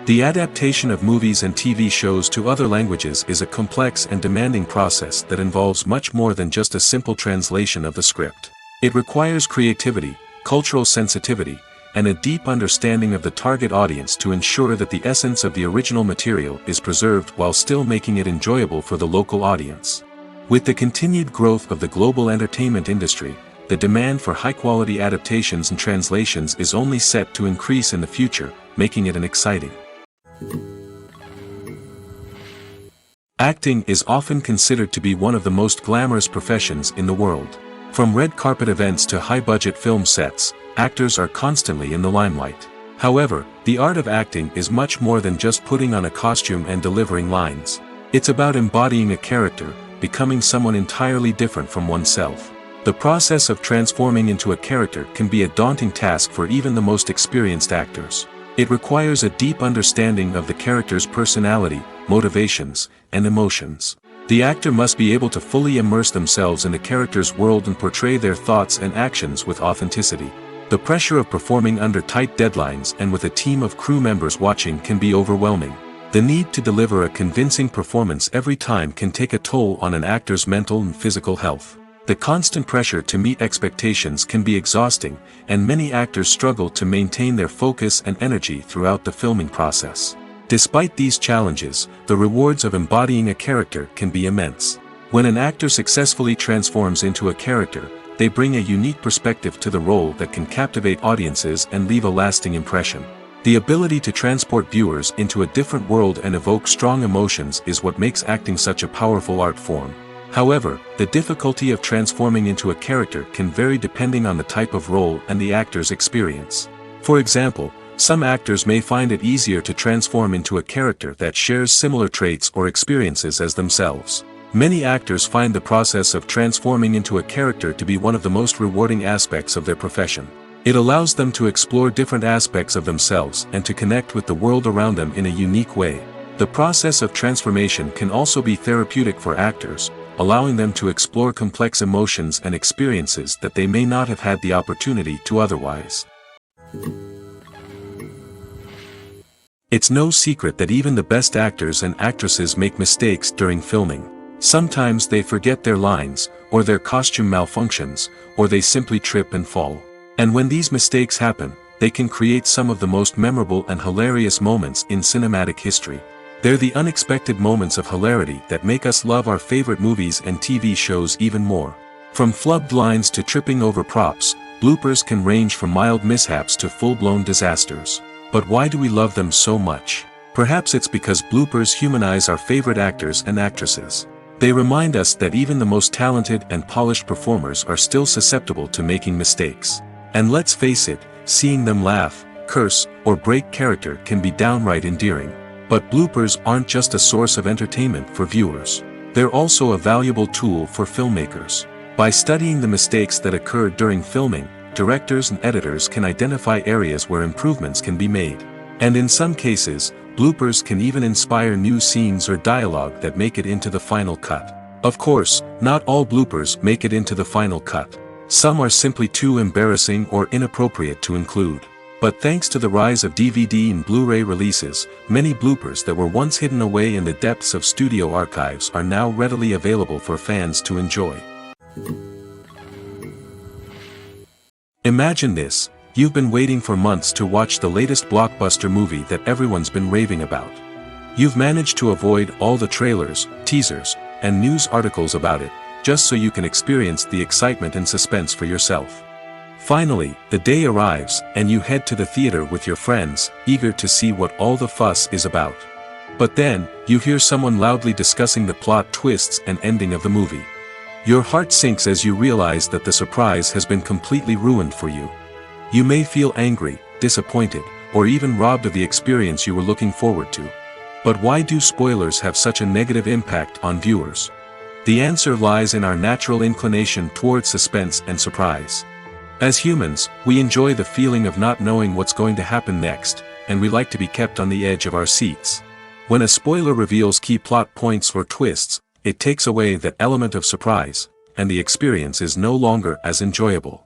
[SPEAKER 1] The adaptation of movies and TV shows to other languages is a complex and demanding process that involves much more than just a simple translation of the script. It requires creativity, cultural sensitivity, and a deep understanding of the target audience to ensure that the essence of the original material is preserved while still making it enjoyable for the local audience. With the continued growth of the global entertainment industry, the demand for high-quality adaptations and translations is only set to increase in the future, making it an exciting. Acting is often considered to be one of the most glamorous professions in the world. From red carpet events to high-budget film sets, actors are constantly in the limelight. However, the art of acting is much more than just putting on a costume and delivering lines. It's about embodying a character, becoming someone entirely different from oneself. The process of transforming into a character can be a daunting task for even the most experienced actors. It requires a deep understanding of the character's personality, motivations, and emotions. The actor must be able to fully immerse themselves in the character's world and portray their thoughts and actions with authenticity. The pressure of performing under tight deadlines and with a team of crew members watching can be overwhelming. The need to deliver a convincing performance every time can take a toll on an actor's mental and physical health. The constant pressure to meet expectations can be exhausting, and many actors struggle to maintain their focus and energy throughout the filming process. Despite these challenges, the rewards of embodying a character can be immense. When an actor successfully transforms into a character, they bring a unique perspective to the role that can captivate audiences and leave a lasting impression. The ability to transport viewers into a different world and evoke strong emotions is what makes acting such a powerful art form. However, the difficulty of transforming into a character can vary depending on the type of role and the actor's experience. For example, some actors may find it easier to transform into a character that shares similar traits or experiences as themselves. Many actors find the process of transforming into a character to be one of the most rewarding aspects of their profession. It allows them to explore different aspects of themselves and to connect with the world around them in a unique way. The process of transformation can also be therapeutic for actors, allowing them to explore complex emotions and experiences that they may not have had the opportunity to otherwise. It's no secret that even the best actors and actresses make mistakes during filming. Sometimes they forget their lines, or their costume malfunctions, or they simply trip and fall. And when these mistakes happen, they can create some of the most memorable and hilarious moments in cinematic history. They're the unexpected moments of hilarity that make us love our favorite movies and TV shows even more. From flubbed lines to tripping over props, bloopers can range from mild mishaps to full-blown disasters. But why do we love them so much? Perhaps it's because bloopers humanize our favorite actors and actresses. They remind us that even the most talented and polished performers are still susceptible to making mistakes. And let's face it, seeing them laugh, curse, or break character can be downright endearing. But bloopers aren't just a source of entertainment for viewers. They're also a valuable tool for filmmakers. By studying the mistakes that occurred during filming, directors and editors can identify areas where improvements can be made. And in some cases, bloopers can even inspire new scenes or dialogue that make it into the final cut. Of course, not all bloopers make it into the final cut. Some are simply too embarrassing or inappropriate to include. But thanks to the rise of DVD and Blu-ray releases, many bloopers that were once hidden away in the depths of studio archives are now readily available for fans to enjoy. Imagine this: you've been waiting for months to watch the latest blockbuster movie that everyone's been raving about. You've managed to avoid all the trailers, teasers, and news articles about it, just so you can experience the excitement and suspense for yourself. Finally, the day arrives, and you head to the theater with your friends, eager to see what all the fuss is about. But then, you hear someone loudly discussing the plot twists and ending of the movie. Your heart sinks as you realize that the surprise has been completely ruined for you. You may feel angry, disappointed, or even robbed of the experience you were looking forward to. But why do spoilers have such a negative impact on viewers? The answer lies in our natural inclination towards suspense and surprise. As humans, we enjoy the feeling of not knowing what's going to happen next, and we like to be kept on the edge of our seats. When a spoiler reveals key plot points or twists, it takes away that element of surprise, and the experience is no longer as enjoyable.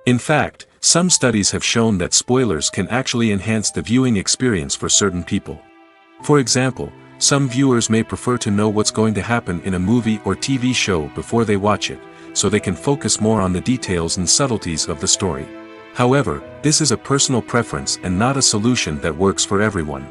[SPEAKER 1] In fact, some studies have shown that spoilers can actually enhance the viewing experience for certain people. For example, some viewers may prefer to know what's going to happen in a movie or TV show before they watch it, so they can focus more on the details and subtleties of the story. However, this is a personal preference and not a solution that works for everyone.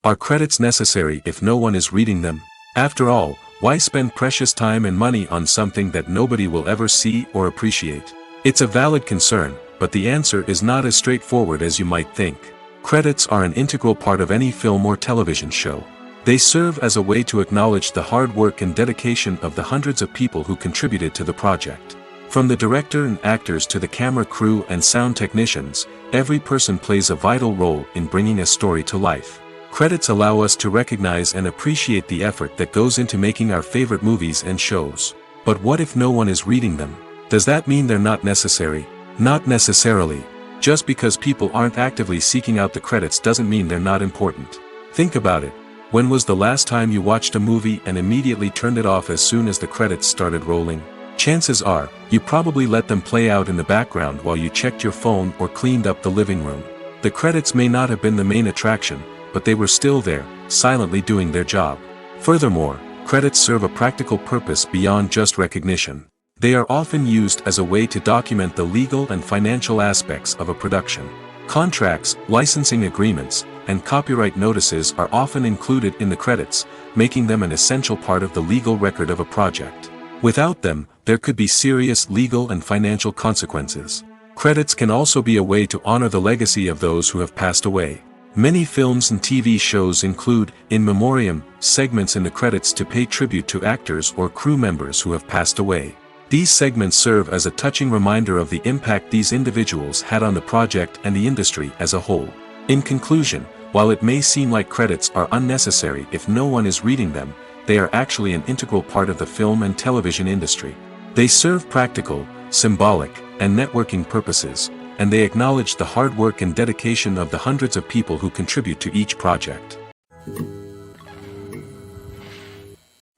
[SPEAKER 1] Are credits necessary if no one is reading them? After all, why spend precious time and money on something that nobody will ever see or appreciate? It's a valid concern, but the answer is not as straightforward as you might think. Credits are an integral part of any film or television show. They serve as a way to acknowledge the hard work and dedication of the hundreds of people who contributed to the project. From the director and actors to the camera crew and sound technicians, every person plays a vital role in bringing a story to life. Credits allow us to recognize and appreciate the effort that goes into making our favorite movies and shows. But what if no one is reading them? Does that mean they're not necessary? Not necessarily. Just because people aren't actively seeking out the credits doesn't mean they're not important. Think about it. When was the last time you watched a movie and immediately turned it off as soon as the credits started rolling? Chances are, you probably let them play out in the background while you checked your phone or cleaned up the living room. The credits may not have been the main attraction, but they were still there, silently doing their job. Furthermore, credits serve a practical purpose beyond just recognition. They are often used as a way to document the legal and financial aspects of a production. Contracts, licensing agreements, and copyright notices are often included in the credits, making them an essential part of the legal record of a project. Without them, there could be serious legal and financial consequences. Credits can also be a way to honor the legacy of those who have passed away. Many films and TV shows include, in memoriam, segments in the credits to pay tribute to actors or crew members who have passed away. These segments serve as a touching reminder of the impact these individuals had on the project and the industry as a whole. In conclusion, while it may seem like credits are unnecessary if no one is reading them, they are actually an integral part of the film and television industry. They serve practical, symbolic, and networking purposes, and they acknowledge the hard work and dedication of the hundreds of people who contribute to each project.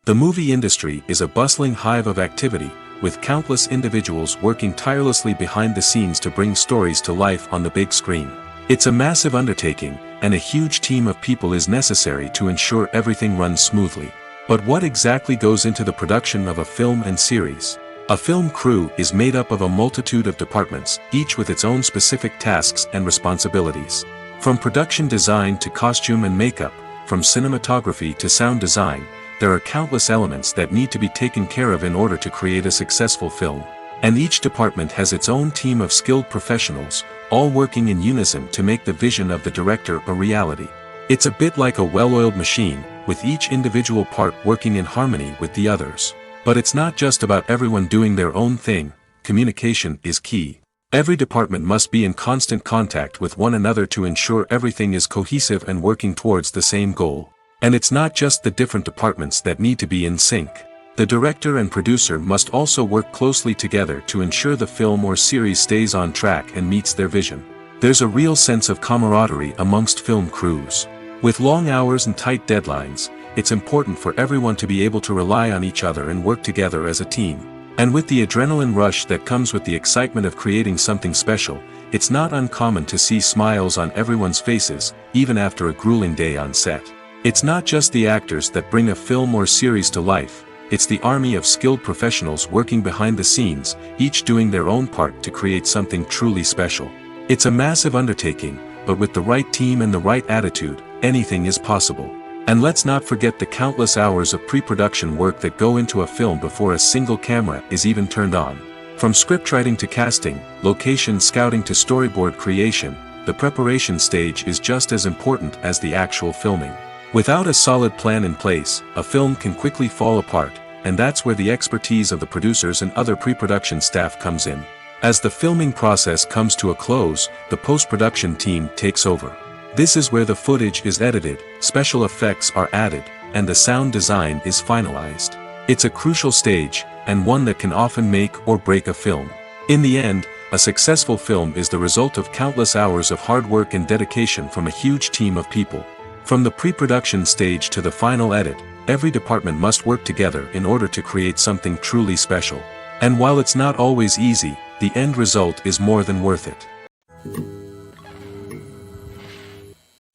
[SPEAKER 1] The movie industry is a bustling hive of activity, with countless individuals working tirelessly behind the scenes to bring stories to life on the big screen. It's a massive undertaking, and a huge team of people is necessary to ensure everything runs smoothly. But what exactly goes into the production of a film and series? A film crew is made up of a multitude of departments, each with its own specific tasks and responsibilities. From production design to costume and makeup, from cinematography to sound design, there are countless elements that need to be taken care of in order to create a successful film. And each department has its own team of skilled professionals, all working in unison to make the vision of the director a reality. It's a bit like a well-oiled machine, with each individual part working in harmony with the others. But it's not just about everyone doing their own thing. Communication is key. Every department must be in constant contact with one another to ensure everything is cohesive and working towards the same goal. And it's not just the different departments that need to be in sync. The director and producer must also work closely together to ensure the film or series stays on track and meets their vision. There's a real sense of camaraderie amongst film crews. With long hours and tight deadlines, it's important for everyone to be able to rely on each other and work together as a team. And with the adrenaline rush that comes with the excitement of creating something special, it's not uncommon to see smiles on everyone's faces, even after a grueling day on set. It's not just the actors that bring a film or series to life, it's the army of skilled professionals working behind the scenes, each doing their own part to create something truly special. It's a massive undertaking, but with the right team and the right attitude, anything is possible. And let's not forget the countless hours of pre-production work that go into a film before a single camera is even turned on. From scriptwriting to casting, location scouting to storyboard creation, the preparation stage is just as important as the actual filming. Without a solid plan in place, a film can quickly fall apart, and that's where the expertise of the producers and other pre-production staff comes in. As the filming process comes to a close, the post-production team takes over. This is where the footage is edited, special effects are added, and the sound design is finalized. It's a crucial stage, and one that can often make or break a film. In the end, a successful film is the result of countless hours of hard work and dedication from a huge team of people. From the pre-production stage to the final edit, every department must work together in order to create something truly special. And while it's not always easy, the end result is more than worth it.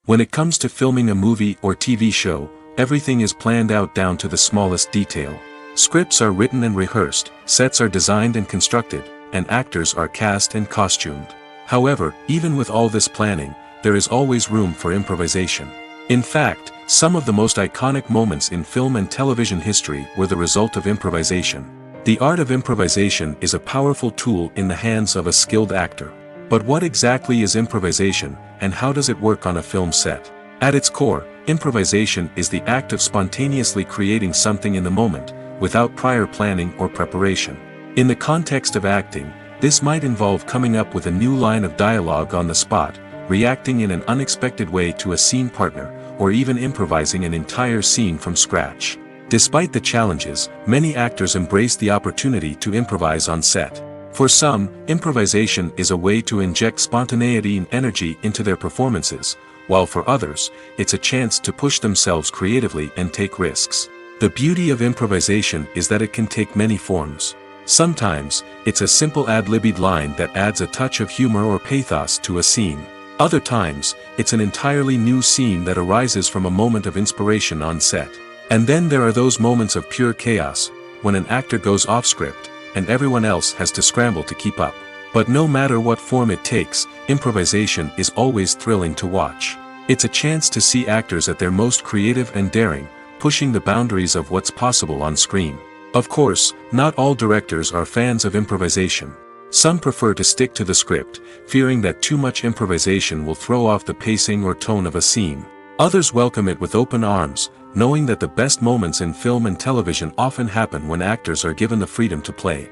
[SPEAKER 1] When it comes to filming a movie or TV show, everything is planned out down to the smallest detail. Scripts are written and rehearsed, sets are designed and constructed, and actors are cast and costumed. However, even with all this planning, there is always room for improvisation. In fact, some of the most iconic moments in film and television history were the result of improvisation. The art of improvisation is a powerful tool in the hands of a skilled actor. But what exactly is improvisation, and how does it work on a film set? At its core, improvisation is the act of spontaneously creating something in the moment, without prior planning or preparation. In the context of acting, this might involve coming up with a new line of dialogue on the spot, reacting in an unexpected way to a scene partner, or even improvising an entire scene from scratch. Despite the challenges, many actors embrace the opportunity to improvise on set. For some, improvisation is a way to inject spontaneity and energy into their performances, while for others, it's a chance to push themselves creatively and take risks. The beauty of improvisation is that it can take many forms. Sometimes, it's a simple ad-libbed line that adds a touch of humor or pathos to a scene. Other times, it's an entirely new scene that arises from a moment of inspiration on set. And then there are those moments of pure chaos, when an actor goes off script, and everyone else has to scramble to keep up. But no matter what form it takes, improvisation is always thrilling to watch. It's a chance to see actors at their most creative and daring, pushing the boundaries of what's possible on screen. Of course, not all directors are fans of improvisation. Some prefer to stick to the script, fearing that too much improvisation will throw off the pacing or tone of a scene. Others welcome it with open arms, knowing that the best moments in film and television often happen when actors are given the freedom to play.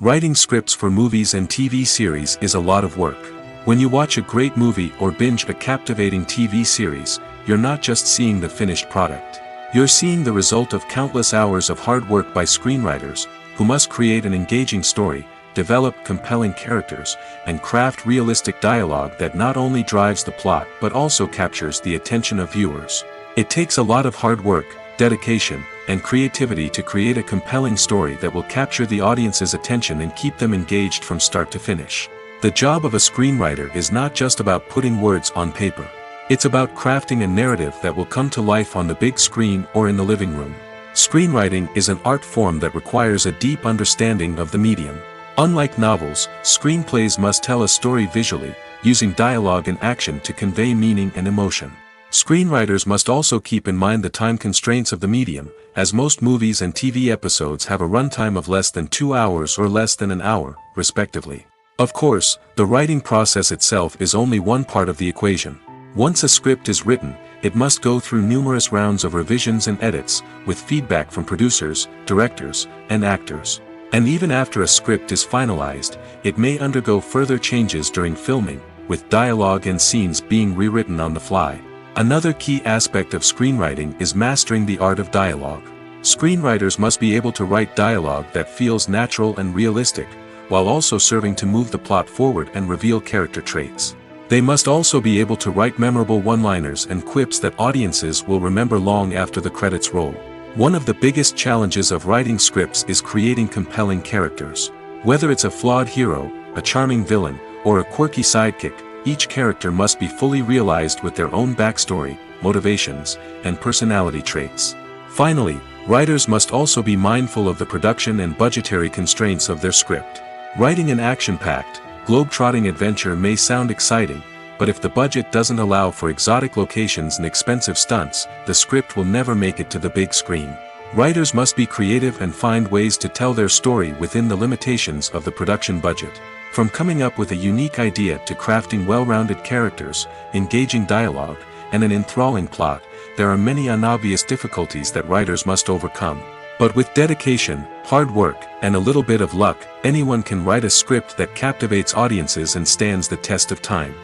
[SPEAKER 1] Writing scripts for movies and TV series is a lot of work. When you watch a great movie or binge a captivating TV series, you're not just seeing the finished product. You're seeing the result of countless hours of hard work by screenwriters, who must create an engaging story, develop compelling characters, and craft realistic dialogue that not only drives the plot but also captures the attention of viewers. It takes a lot of hard work, dedication, and creativity to create a compelling story that will capture the audience's attention and keep them engaged from start to finish. The job of a screenwriter is not just about putting words on paper. It's about crafting a narrative that will come to life on the big screen or in the living room. Screenwriting is an art form that requires a deep understanding of the medium. Unlike novels, screenplays must tell a story visually, using dialogue and action to convey meaning and emotion. Screenwriters must also keep in mind the time constraints of the medium, as most movies and TV episodes have a runtime of less than 2 hours or less than an hour, respectively. Of course, the writing process itself is only one part of the equation. Once a script is written, it must go through numerous rounds of revisions and edits, with feedback from producers, directors, and actors. And even after a script is finalized, it may undergo further changes during filming, with dialogue and scenes being rewritten on the fly. Another key aspect of screenwriting is mastering the art of dialogue. Screenwriters must be able to write dialogue that feels natural and realistic, while also serving to move the plot forward and reveal character traits. They must also be able to write memorable one-liners and quips that audiences will remember long after the credits roll. One of the biggest challenges of writing scripts is creating compelling characters. Whether it's a flawed hero, a charming villain, or a quirky sidekick, each character must be fully realized with their own backstory, motivations, and personality traits. Finally, writers must also be mindful of the production and budgetary constraints of their script. Writing an action-packed, globe-trotting adventure may sound exciting, but if the budget doesn't allow for exotic locations and expensive stunts, the script will never make it to the big screen. Writers must be creative and find ways to tell their story within the limitations of the production budget. From coming up with a unique idea to crafting well-rounded characters, engaging dialogue, and an enthralling plot, there are many unobvious difficulties that writers must overcome. But with dedication, hard work, and a little bit of luck, anyone can write a script that captivates audiences and stands the test of time.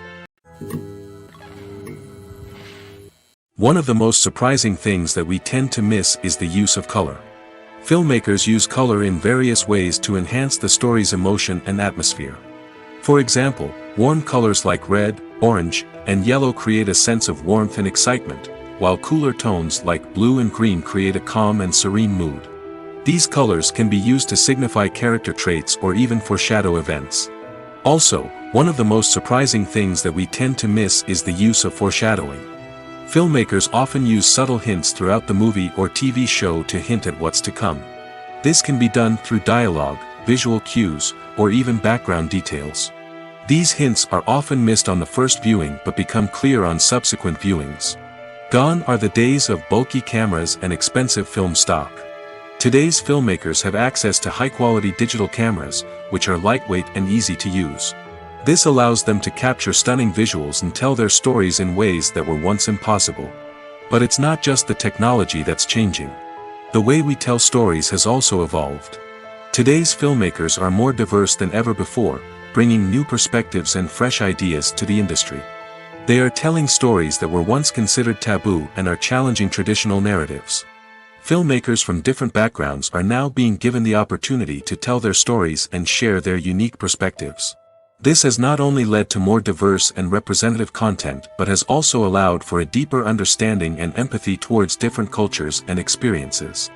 [SPEAKER 1] One of the most surprising things that we tend to miss is the use of color. Filmmakers use color in various ways to enhance the story's emotion and atmosphere. For example, warm colors like red, orange, and yellow create a sense of warmth and excitement, while cooler tones like blue and green create a calm and serene mood. These colors can be used to signify character traits or even foreshadow events. Also, one of the most surprising things that we tend to miss is the use of foreshadowing. Filmmakers often use subtle hints throughout the movie or TV show to hint at what's to come. This can be done through dialogue, visual cues, or even background details. These hints are often missed on the first viewing but become clear on subsequent viewings. Gone are the days of bulky cameras and expensive film stock. Today's filmmakers have access to high-quality digital cameras, which are lightweight and easy to use. This allows them to capture stunning visuals and tell their stories in ways that were once impossible. But it's not just the technology that's changing. The way we tell stories has also evolved. Today's filmmakers are more diverse than ever before, bringing new perspectives and fresh ideas to the industry. They are telling stories that were once considered taboo and are challenging traditional narratives. Filmmakers from different backgrounds are now being given the opportunity to tell their stories and share their unique perspectives. This has not only led to more diverse and representative content but has also allowed for a deeper understanding and empathy towards different cultures and experiences.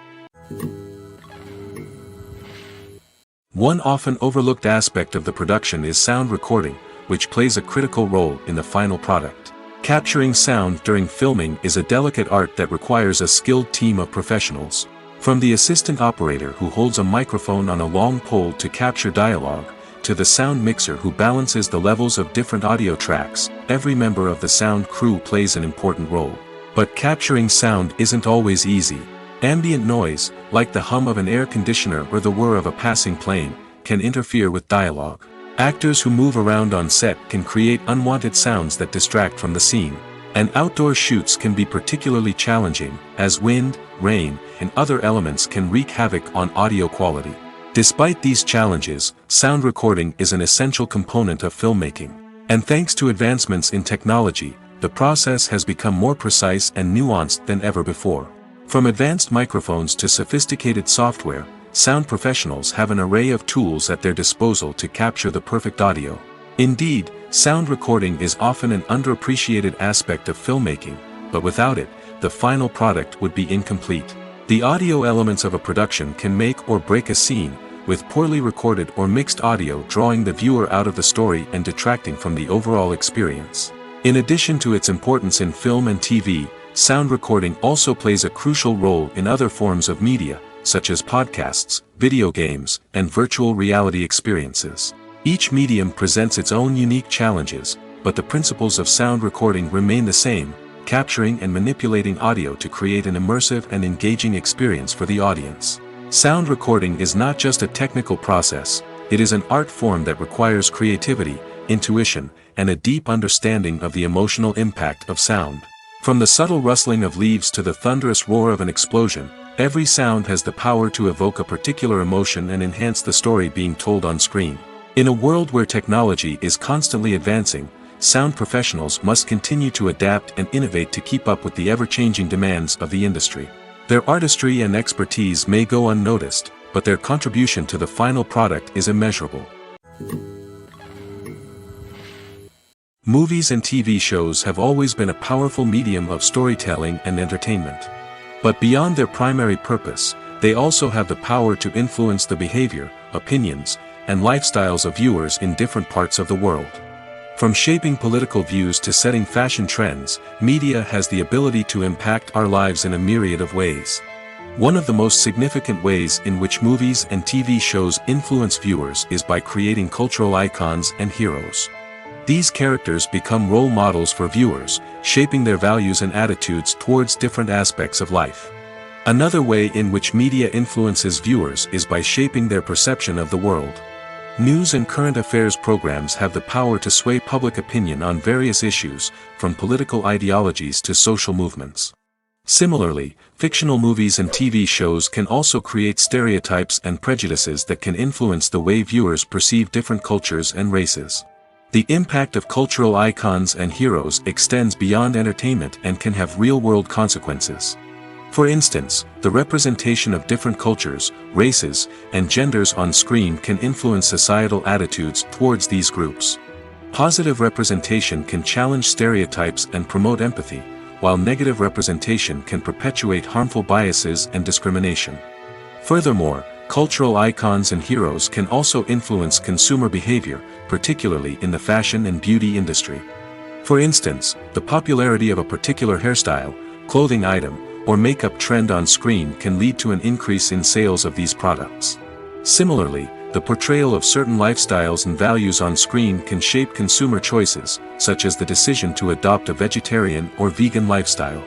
[SPEAKER 1] One often overlooked aspect of the production is sound recording, which plays a critical role in the final product. Capturing sound during filming is a delicate art that requires a skilled team of professionals. From the assistant operator who holds a microphone on a long pole to capture dialogue, to the sound mixer who balances the levels of different audio tracks, every member of the sound crew plays an important role. But capturing sound isn't always easy. Ambient noise, like the hum of an air conditioner or the whir of a passing plane, can interfere with dialogue. Actors who move around on set can create unwanted sounds that distract from the scene. And outdoor shoots can be particularly challenging, as wind, rain, and other elements can wreak havoc on audio quality. Despite these challenges, sound recording is an essential component of filmmaking. And thanks to advancements in technology, the process has become more precise and nuanced than ever before. From advanced microphones to sophisticated software, sound professionals have an array of tools at their disposal to capture the perfect audio. Indeed, sound recording is often an underappreciated aspect of filmmaking, but without it, the final product would be incomplete. The audio elements of a production can make or break a scene, with poorly recorded or mixed audio drawing the viewer out of the story and detracting from the overall experience. In addition to its importance in film and TV, sound recording also plays a crucial role in other forms of media, such as podcasts, video games, and virtual reality experiences. Each medium presents its own unique challenges, but the principles of sound recording remain the same, capturing and manipulating audio to create an immersive and engaging experience for the audience. Sound recording is not just a technical process, it is an art form that requires creativity, intuition, and a deep understanding of the emotional impact of sound. From the subtle rustling of leaves to the thunderous roar of an explosion, every sound has the power to evoke a particular emotion and enhance the story being told on screen. In a world where technology is constantly advancing, sound professionals must continue to adapt and innovate to keep up with the ever-changing demands of the industry. Their artistry and expertise may go unnoticed, but their contribution to the final product is immeasurable. Movies and TV shows have always been a powerful medium of storytelling and entertainment. But beyond their primary purpose, they also have the power to influence the behavior, opinions, and lifestyles of viewers in different parts of the world. From shaping political views to setting fashion trends, media has the ability to impact our lives in a myriad of ways. One of the most significant ways in which movies and TV shows influence viewers is by creating cultural icons and heroes. These characters become role models for viewers, shaping their values and attitudes towards different aspects of life. Another way in which media influences viewers is by shaping their perception of the world. News and current affairs programs have the power to sway public opinion on various issues, from political ideologies to social movements. Similarly, fictional movies and TV shows can also create stereotypes and prejudices that can influence the way viewers perceive different cultures and races. The impact of cultural icons and heroes extends beyond entertainment and can have real-world consequences. For instance, the representation of different cultures, races, and genders on screen can influence societal attitudes towards these groups. Positive representation can challenge stereotypes and promote empathy, while negative representation can perpetuate harmful biases and discrimination. Furthermore, cultural icons and heroes can also influence consumer behavior, particularly in the fashion and beauty industry. For instance, the popularity of a particular hairstyle, clothing item, or makeup trend on screen can lead to an increase in sales of these products. Similarly, the portrayal of certain lifestyles and values on screen can shape consumer choices, such as the decision to adopt a vegetarian or vegan lifestyle.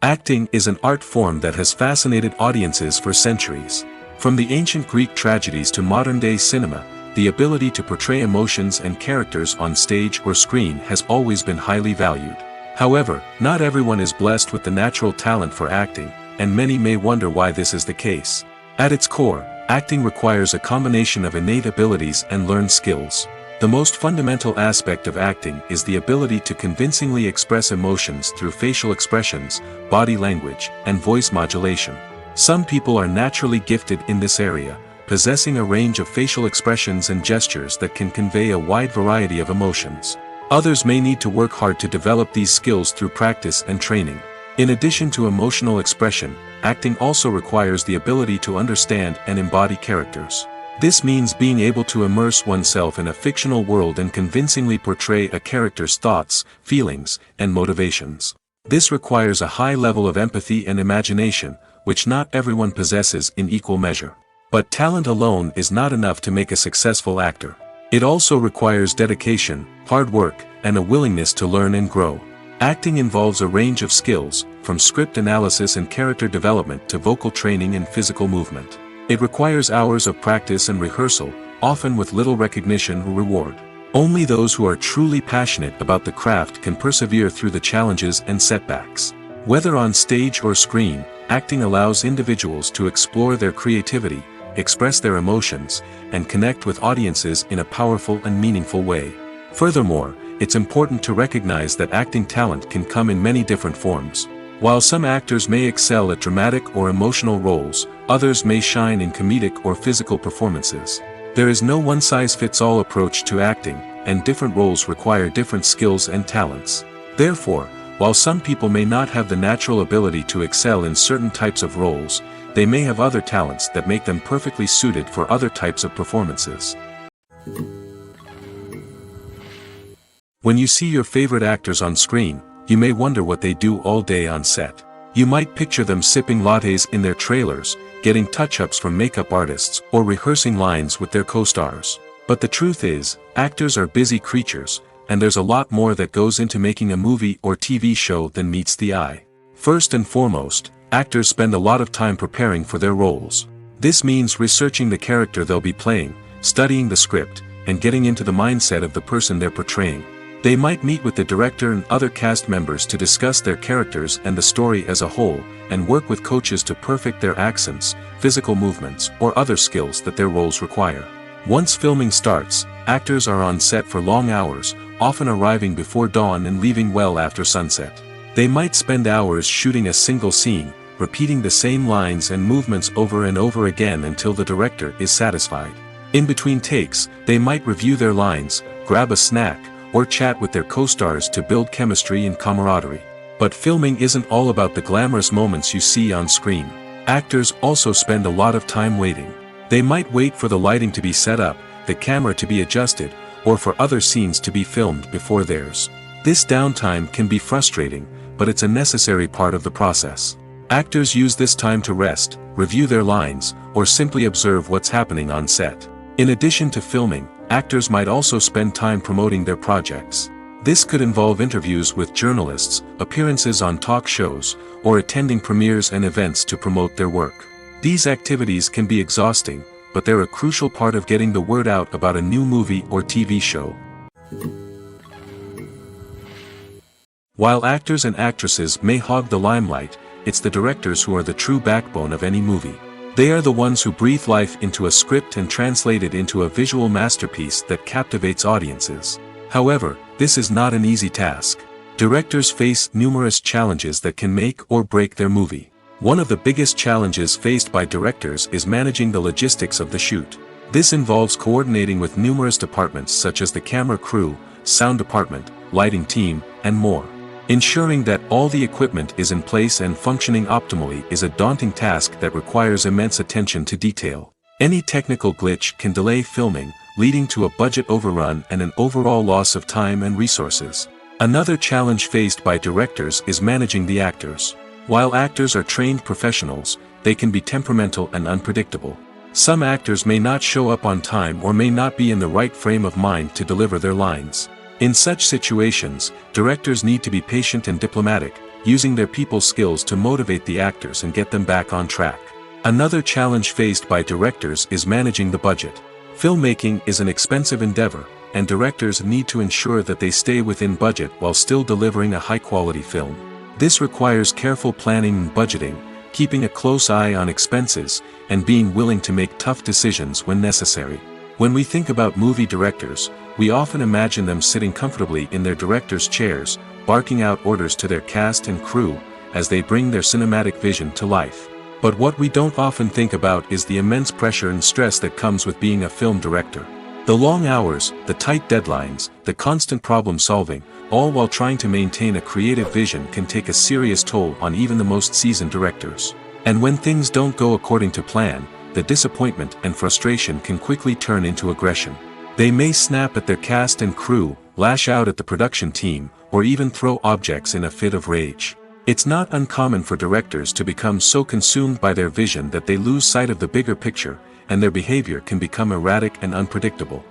[SPEAKER 1] Acting is an art form that has fascinated audiences for centuries. From the ancient Greek tragedies to modern-day cinema, the ability to portray emotions and characters on stage or screen has always been highly valued. However, not everyone is blessed with the natural talent for acting, and many may wonder why this is the case. At its core, acting requires a combination of innate abilities and learned skills. The most fundamental aspect of acting is the ability to convincingly express emotions through facial expressions, body language, and voice modulation. Some people are naturally gifted in this area, possessing a range of facial expressions and gestures that can convey a wide variety of emotions. Others may need to work hard to develop these skills through practice and training. In addition to emotional expression, acting also requires the ability to understand and embody characters. This means being able to immerse oneself in a fictional world and convincingly portray a character's thoughts, feelings, and motivations. This requires a high level of empathy and imagination, which not everyone possesses in equal measure. But talent alone is not enough to make a successful actor. It also requires dedication, hard work, and a willingness to learn and grow. Acting involves a range of skills, from script analysis and character development to vocal training and physical movement. It requires hours of practice and rehearsal, often with little recognition or reward. Only those who are truly passionate about the craft can persevere through the challenges and setbacks. Whether on stage or screen, acting allows individuals to explore their creativity, express their emotions, and connect with audiences in a powerful and meaningful way. Furthermore, it's important to recognize that acting talent can come in many different forms. While some actors may excel at dramatic or emotional roles, others may shine in comedic or physical performances. There is no one-size-fits-all approach to acting, and different roles require different skills and talents. Therefore, while some people may not have the natural ability to excel in certain types of roles, they may have other talents that make them perfectly suited for other types of performances. When you see your favorite actors on screen, you may wonder what they do all day on set. You might picture them sipping lattes in their trailers, getting touch-ups from makeup artists, or rehearsing lines with their co-stars. But the truth is, actors are busy creatures, and there's a lot more that goes into making a movie or TV show than meets the eye. First and foremost, actors spend a lot of time preparing for their roles. This means researching the character they'll be playing, studying the script, and getting into the mindset of the person they're portraying. They might meet with the director and other cast members to discuss their characters and the story as a whole, and work with coaches to perfect their accents, physical movements, or other skills that their roles require. Once filming starts, actors are on set for long hours, often arriving before dawn and leaving well after sunset. They might spend hours shooting a single scene, repeating the same lines and movements over and over again until the director is satisfied. In between takes, they might review their lines, grab a snack, or chat with their co-stars to build chemistry and camaraderie. But filming isn't all about the glamorous moments you see on screen. Actors also spend a lot of time waiting. They might wait for the lighting to be set up, the camera to be adjusted, or for other scenes to be filmed before theirs. This downtime can be frustrating, but it's a necessary part of the process. Actors use this time to rest, review their lines, or simply observe what's happening on set. In addition to filming, actors might also spend time promoting their projects. This could involve interviews with journalists, appearances on talk shows, or attending premieres and events to promote their work. These activities can be exhausting, but they're a crucial part of getting the word out about a new movie or TV show. While actors and actresses may hog the limelight, it's the directors who are the true backbone of any movie. They are the ones who breathe life into a script and translate it into a visual masterpiece that captivates audiences. However, this is not an easy task. Directors face numerous challenges that can make or break their movie. One of the biggest challenges faced by directors is managing the logistics of the shoot. This involves coordinating with numerous departments such as the camera crew, sound department, lighting team, and more. Ensuring that all the equipment is in place and functioning optimally is a daunting task that requires immense attention to detail. Any technical glitch can delay filming, leading to a budget overrun and an overall loss of time and resources. Another challenge faced by directors is managing the actors. While actors are trained professionals, they can be temperamental and unpredictable. Some actors may not show up on time or may not be in the right frame of mind to deliver their lines. In such situations, directors need to be patient and diplomatic, using their people skills to motivate the actors and get them back on track. Another challenge faced by directors is managing the budget. Filmmaking is an expensive endeavor, and directors need to ensure that they stay within budget while still delivering a high-quality film. This requires careful planning and budgeting, keeping a close eye on expenses, and being willing to make tough decisions when necessary. When we think about movie directors, we often imagine them sitting comfortably in their director's chairs, barking out orders to their cast and crew, as they bring their cinematic vision to life. But what we don't often think about is the immense pressure and stress that comes with being a film director. The long hours, the tight deadlines, the constant problem solving, all while trying to maintain a creative vision can take a serious toll on even the most seasoned directors. And when things don't go according to plan, the disappointment and frustration can quickly turn into aggression. They may snap at their cast and crew, lash out at the production team, or even throw objects in a fit of rage. It's not uncommon for directors to become so consumed by their vision that they lose sight of the bigger picture, and their behavior can become erratic and unpredictable.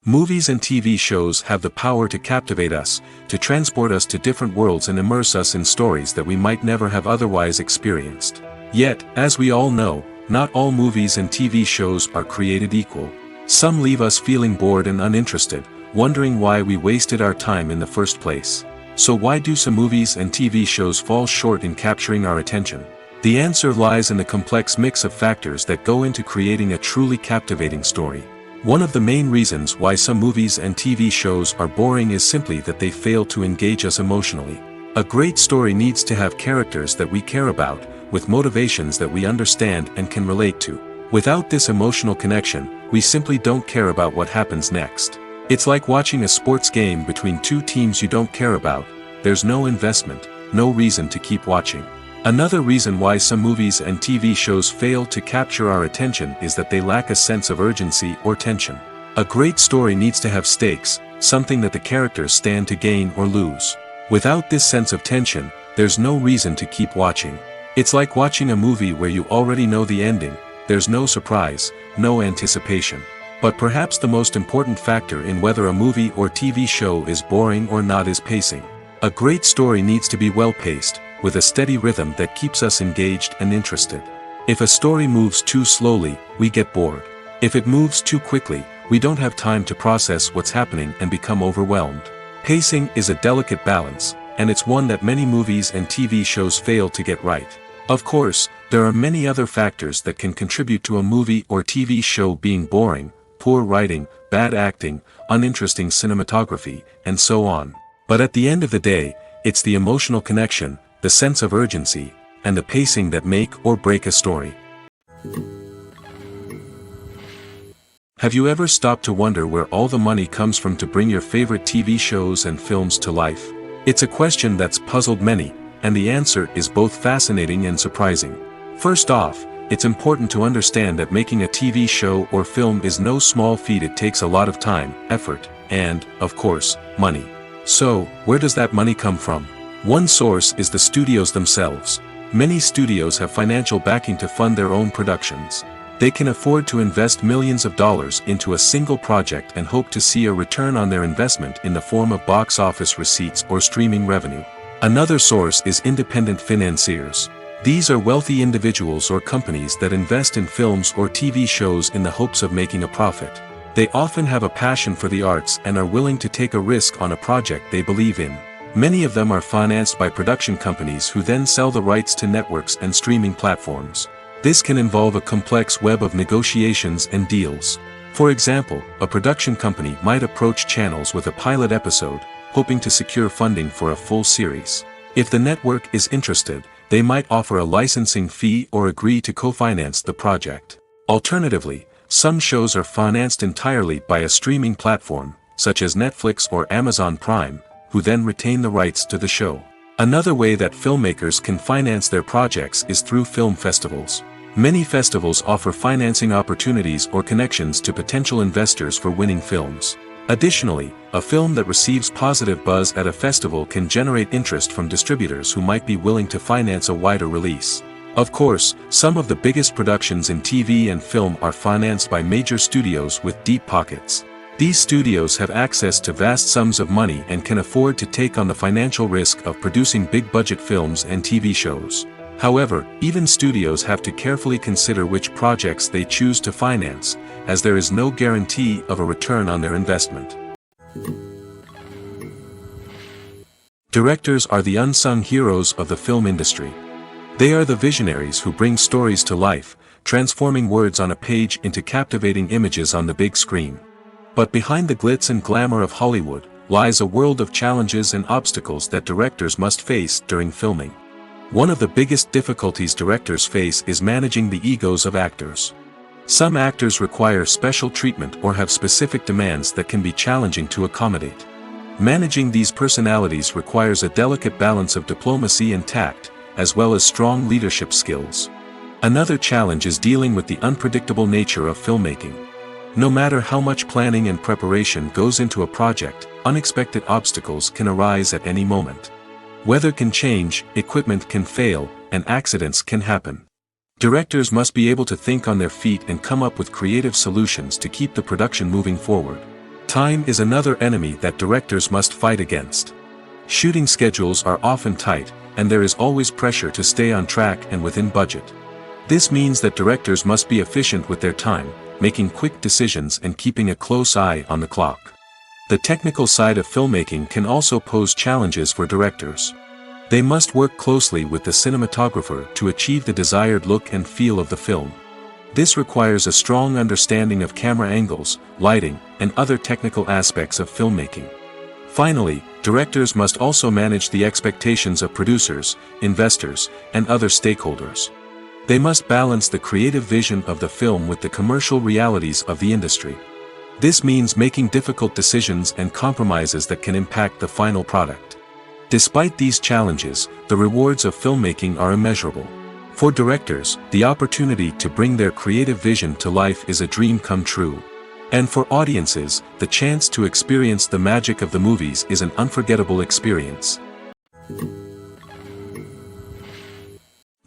[SPEAKER 1] Movies and TV shows have the power to captivate us, to transport us to different worlds and immerse us in stories that we might never have otherwise experienced. Yet, as we all know, not all movies and TV shows are created equal. Some leave us feeling bored and uninterested, wondering why we wasted our time in the first place. So why do some movies and TV shows fall short in capturing our attention? The answer lies in the complex mix of factors that go into creating a truly captivating story. One of the main reasons why some movies and TV shows are boring is simply that they fail to engage us emotionally. A great story needs to have characters that we care about, with motivations that we understand and can relate to. Without this emotional connection, we simply don't care about what happens next. It's like watching a sports game between two teams you don't care about. There's no investment, no reason to keep watching. Another reason why some movies and TV shows fail to capture our attention is that they lack a sense of urgency or tension. A great story needs to have stakes, something that the characters stand to gain or lose. Without this sense of tension, there's no reason to keep watching. It's like watching a movie where you already know the ending. There's no surprise, no anticipation. But perhaps the most important factor in whether a movie or TV show is boring or not is pacing. A great story needs to be well-paced, with a steady rhythm that keeps us engaged and interested. If a story moves too slowly, we get bored. If it moves too quickly, we don't have time to process what's happening and become overwhelmed. Pacing is a delicate balance, and it's one that many movies and TV shows fail to get right. Of course, there are many other factors that can contribute to a movie or TV show being boring: poor writing, bad acting, uninteresting cinematography, and so on. But at the end of the day, it's the emotional connection, the sense of urgency, and the pacing that make or break a story. Have you ever stopped to wonder where all the money comes from to bring your favorite TV shows and films to life? It's a question that's puzzled many, and the answer is both fascinating and surprising. First off, it's important to understand that making a TV show or film is no small feat. It takes a lot of time, effort, and, of course, money. So, where does that money come from? One source is the studios themselves. Many studios have financial backing to fund their own productions. They can afford to invest millions of dollars into a single project and hope to see a return on their investment in the form of box office receipts or streaming revenue. Another source is independent financiers. These are wealthy individuals or companies that invest in films or TV shows in the hopes of making a profit. They often have a passion for the arts and are willing to take a risk on a project they believe in. Many of them are financed by production companies who then sell the rights to networks and streaming platforms. This can involve a complex web of negotiations and deals. For example, a production company might approach channels with a pilot episode, hoping to secure funding for a full series. If the network is interested, they might offer a licensing fee or agree to co-finance the project. Alternatively, some shows are financed entirely by a streaming platform, such as Netflix or Amazon Prime, who then retain the rights to the show. Another way that filmmakers can finance their projects is through film festivals. Many festivals offer financing opportunities or connections to potential investors for winning films. Additionally, a film that receives positive buzz at a festival can generate interest from distributors who might be willing to finance a wider release. Of course, some of the biggest productions in TV and film are financed by major studios with deep pockets. These studios have access to vast sums of money and can afford to take on the financial risk of producing big-budget films and TV shows. However, even studios have to carefully consider which projects they choose to finance, as there is no guarantee of a return on their investment. Directors are the unsung heroes of the film industry. They are the visionaries who bring stories to life, transforming words on a page into captivating images on the big screen. But behind the glitz and glamour of Hollywood, lies a world of challenges and obstacles that directors must face during filming. One of the biggest difficulties directors face is managing the egos of actors. Some actors require special treatment or have specific demands that can be challenging to accommodate. Managing these personalities requires a delicate balance of diplomacy and tact, as well as strong leadership skills. Another challenge is dealing with the unpredictable nature of filmmaking. No matter how much planning and preparation goes into a project, unexpected obstacles can arise at any moment. Weather can change, equipment can fail, and accidents can happen. Directors must be able to think on their feet and come up with creative solutions to keep the production moving forward. Time is another enemy that directors must fight against. Shooting schedules are often tight, and there is always pressure to stay on track and within budget. This means that directors must be efficient with their time, making quick decisions and keeping a close eye on the clock. The technical side of filmmaking can also pose challenges for directors. They must work closely with the cinematographer to achieve the desired look and feel of the film. This requires a strong understanding of camera angles, lighting, and other technical aspects of filmmaking. Finally, directors must also manage the expectations of producers, investors, and other stakeholders. They must balance the creative vision of the film with the commercial realities of the industry. This means making difficult decisions and compromises that can impact the final product. Despite these challenges, the rewards of filmmaking are immeasurable. For directors, the opportunity to bring their creative vision to life is a dream come true. And for audiences, the chance to experience the magic of the movies is an unforgettable experience.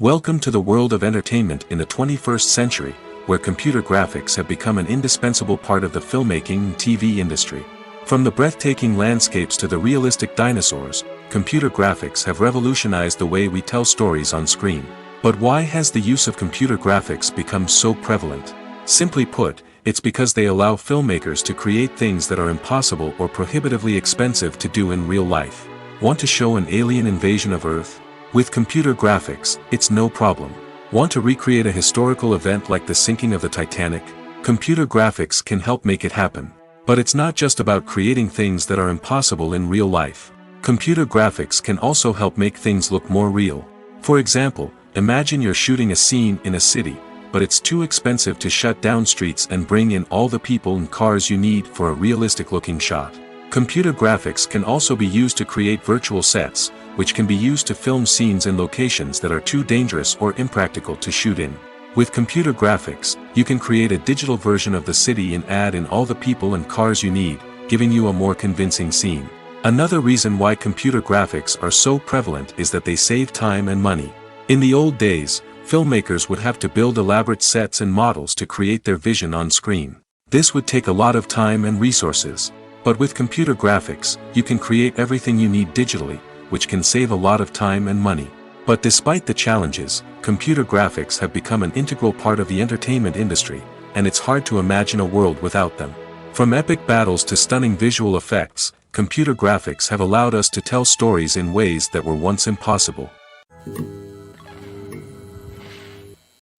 [SPEAKER 1] Welcome to the world of entertainment in the 21st century, where computer graphics have become an indispensable part of the filmmaking and TV industry. From the breathtaking landscapes to the realistic dinosaurs, computer graphics have revolutionized the way we tell stories on screen. But why has the use of computer graphics become so prevalent? Simply put, it's because they allow filmmakers to create things that are impossible or prohibitively expensive to do in real life. Want to show an alien invasion of Earth? With computer graphics, it's no problem. Want to recreate a historical event like the sinking of the Titanic? Computer graphics can help make it happen. But it's not just about creating things that are impossible in real life. Computer graphics can also help make things look more real. For example, imagine you're shooting a scene in a city, but it's too expensive to shut down streets and bring in all the people and cars you need for a realistic-looking shot. Computer graphics can also be used to create virtual sets, which can be used to film scenes in locations that are too dangerous or impractical to shoot in. With computer graphics, you can create a digital version of the city and add in all the people and cars you need, giving you a more convincing scene. Another reason why computer graphics are so prevalent is that they save time and money. In the old days, filmmakers would have to build elaborate sets and models to create their vision on screen. This would take a lot of time and resources. But with computer graphics, you can create everything you need digitally, which can save a lot of time and money. But despite the challenges, computer graphics have become an integral part of the entertainment industry, and it's hard to imagine a world without them. From epic battles to stunning visual effects, computer graphics have allowed us to tell stories in ways that were once impossible.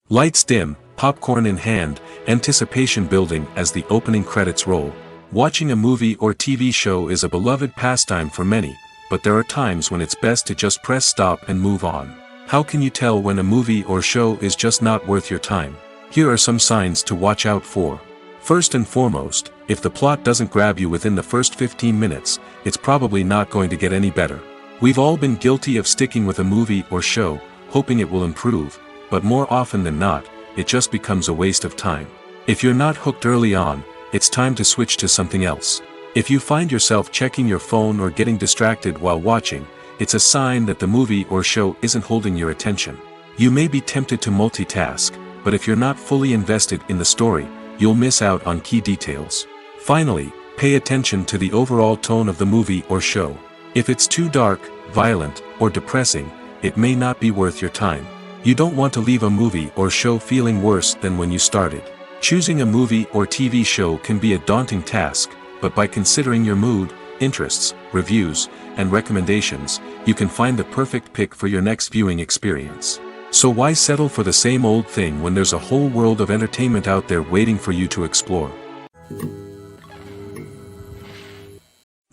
[SPEAKER 1] Lights dim, popcorn in hand, anticipation building as the opening credits roll. Watching a movie or TV show is a beloved pastime for many, but there are times when it's best to just press stop and move on. How can you tell when a movie or show is just not worth your time? Here are some signs to watch out for. First and foremost, if the plot doesn't grab you within the first 15 minutes, it's probably not going to get any better. We've all been guilty of sticking with a movie or show, hoping it will improve, but more often than not, it just becomes a waste of time. If you're not hooked early on, it's time to switch to something else. If you find yourself checking your phone or getting distracted while watching, it's a sign that the movie or show isn't holding your attention. You may be tempted to multitask, but if you're not fully invested in the story, you'll miss out on key details. Finally, pay attention to the overall tone of the movie or show. If it's too dark, violent, or depressing, it may not be worth your time. You don't want to leave a movie or show feeling worse than when you started. Choosing a movie or TV show can be a daunting task, but by considering your mood, interests, reviews, and recommendations, you can find the perfect pick for your next viewing experience. So why settle for the same old thing when there's a whole world of entertainment out there waiting for you to explore?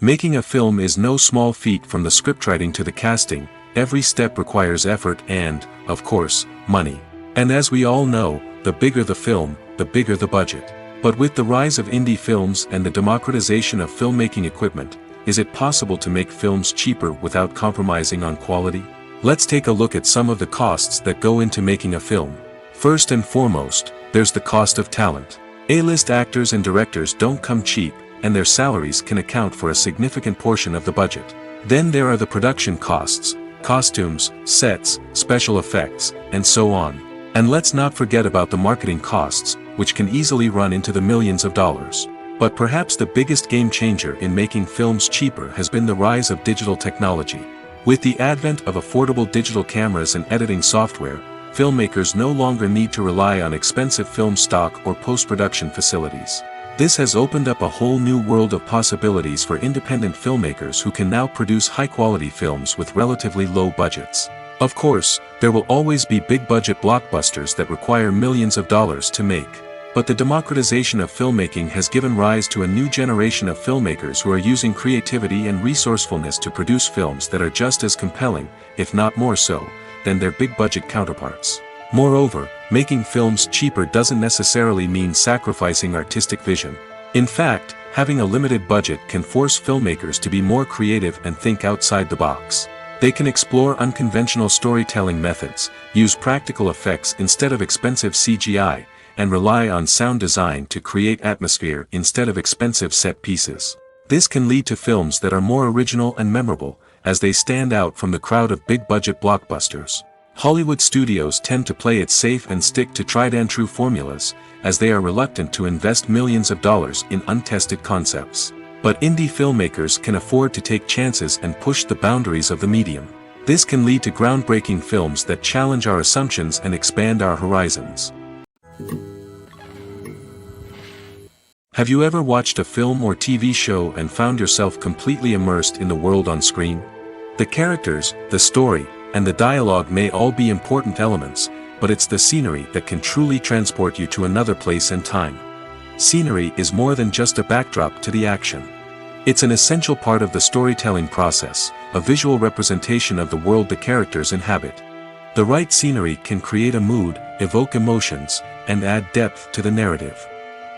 [SPEAKER 1] Making a film is no small feat. From the scriptwriting to the casting, every step requires effort and, of course, money. And as we all know, the bigger the film, the bigger the budget. But with the rise of indie films and the democratization of filmmaking equipment, is it possible to make films cheaper without compromising on quality? Let's take a look at some of the costs that go into making a film. First and foremost, there's the cost of talent. A-list actors and directors don't come cheap, and their salaries can account for a significant portion of the budget. Then there are the production costs, costumes, sets, special effects, and so on. And let's not forget about the marketing costs, which can easily run into the millions of dollars. But perhaps the biggest game changer in making films cheaper has been the rise of digital technology. With the advent of affordable digital cameras and editing software, filmmakers no longer need to rely on expensive film stock or post-production facilities. This has opened up a whole new world of possibilities for independent filmmakers who can now produce high-quality films with relatively low budgets. Of course, there will always be big-budget blockbusters that require millions of dollars to make. But the democratization of filmmaking has given rise to a new generation of filmmakers who are using creativity and resourcefulness to produce films that are just as compelling, if not more so, than their big-budget counterparts. Moreover, making films cheaper doesn't necessarily mean sacrificing artistic vision. In fact, having a limited budget can force filmmakers to be more creative and think outside the box. They can explore unconventional storytelling methods, use practical effects instead of expensive CGI, and rely on sound design to create atmosphere instead of expensive set pieces. This can lead to films that are more original and memorable, as they stand out from the crowd of big-budget blockbusters. Hollywood studios tend to play it safe and stick to tried-and-true formulas, as they are reluctant to invest millions of dollars in untested concepts. But indie filmmakers can afford to take chances and push the boundaries of the medium. This can lead to groundbreaking films that challenge our assumptions and expand our horizons. Have you ever watched a film or TV show and found yourself completely immersed in the world on screen? The characters, the story, and the dialogue may all be important elements, but it's the scenery that can truly transport you to another place and time. Scenery is more than just a backdrop to the action. It's an essential part of the storytelling process, a visual representation of the world the characters inhabit. The right scenery can create a mood, evoke emotions, and add depth to the narrative.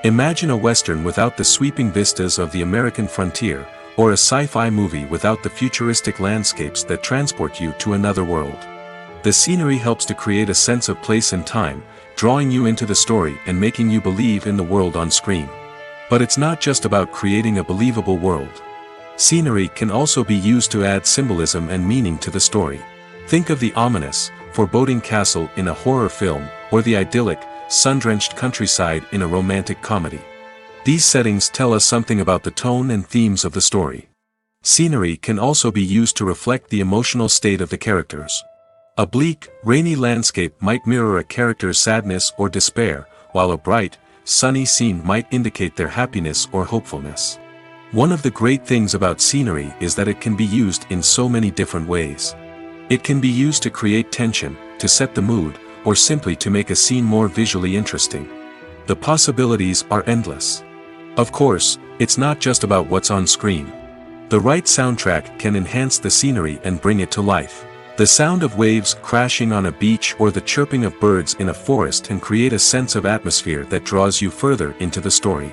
[SPEAKER 1] Imagine a Western without the sweeping vistas of the American frontier, or a sci-fi movie without the futuristic landscapes that transport you to another world. The scenery helps to create a sense of place and time, drawing you into the story and making you believe in the world on screen. But it's not just about creating a believable world. Scenery can also be used to add symbolism and meaning to the story. Think of the ominous, foreboding castle in a horror film, or the idyllic, sun-drenched countryside in a romantic comedy. These settings tell us something about the tone and themes of the story. Scenery can also be used to reflect the emotional state of the characters. A bleak, rainy landscape might mirror a character's sadness or despair, while a bright, sunny scene might indicate their happiness or hopefulness. One of the great things about scenery is that it can be used in so many different ways. It can be used to create tension, to set the mood, or simply to make a scene more visually interesting. The possibilities are endless. Of course, it's not just about what's on screen. The right soundtrack can enhance the scenery and bring it to life. The sound of waves crashing on a beach or the chirping of birds in a forest can create a sense of atmosphere that draws you further into the story.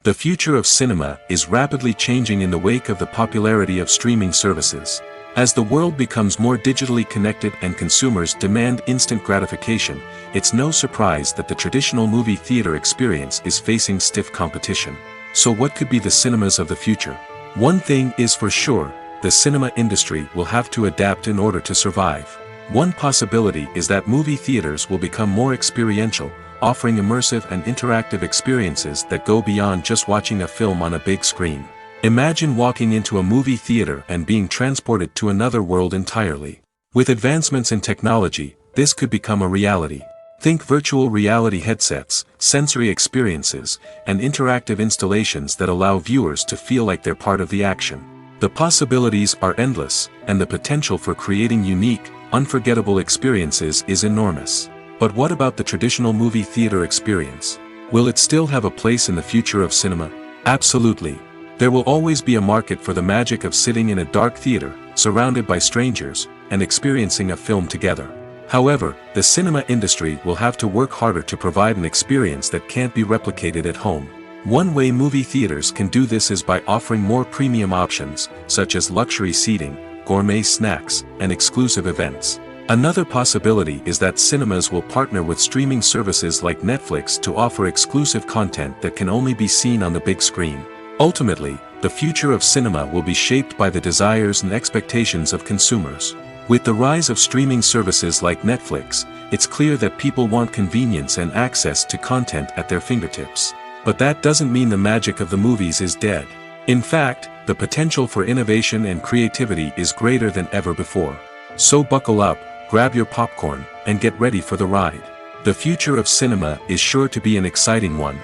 [SPEAKER 1] The future of cinema is rapidly changing in the wake of the popularity of streaming services. As the world becomes more digitally connected and consumers demand instant gratification, it's no surprise that the traditional movie theater experience is facing stiff competition. So what could be the cinemas of the future? One thing is for sure, the cinema industry will have to adapt in order to survive. One possibility is that movie theaters will become more experiential, offering immersive and interactive experiences that go beyond just watching a film on a big screen. Imagine walking into a movie theater and being transported to another world entirely. With advancements in technology, this could become a reality. Think virtual reality headsets, sensory experiences, and interactive installations that allow viewers to feel like they're part of the action. The possibilities are endless, and the potential for creating unique, unforgettable experiences is enormous. But what about the traditional movie theater experience? Will it still have a place in the future of cinema? Absolutely. There will always be a market for the magic of sitting in a dark theater, surrounded by strangers, and experiencing a film together. However, the cinema industry will have to work harder to provide an experience that can't be replicated at home. One way movie theaters can do this is by offering more premium options, such as luxury seating, gourmet snacks, and exclusive events. Another possibility is that cinemas will partner with streaming services like Netflix to offer exclusive content that can only be seen on the big screen. Ultimately, the future of cinema will be shaped by the desires and expectations of consumers. With the rise of streaming services like Netflix, it's clear that people want convenience and access to content at their fingertips. But that doesn't mean the magic of the movies is dead. In fact, the potential for innovation and creativity is greater than ever before. So buckle up, grab your popcorn, and get ready for the ride. The future of cinema is sure to be an exciting one.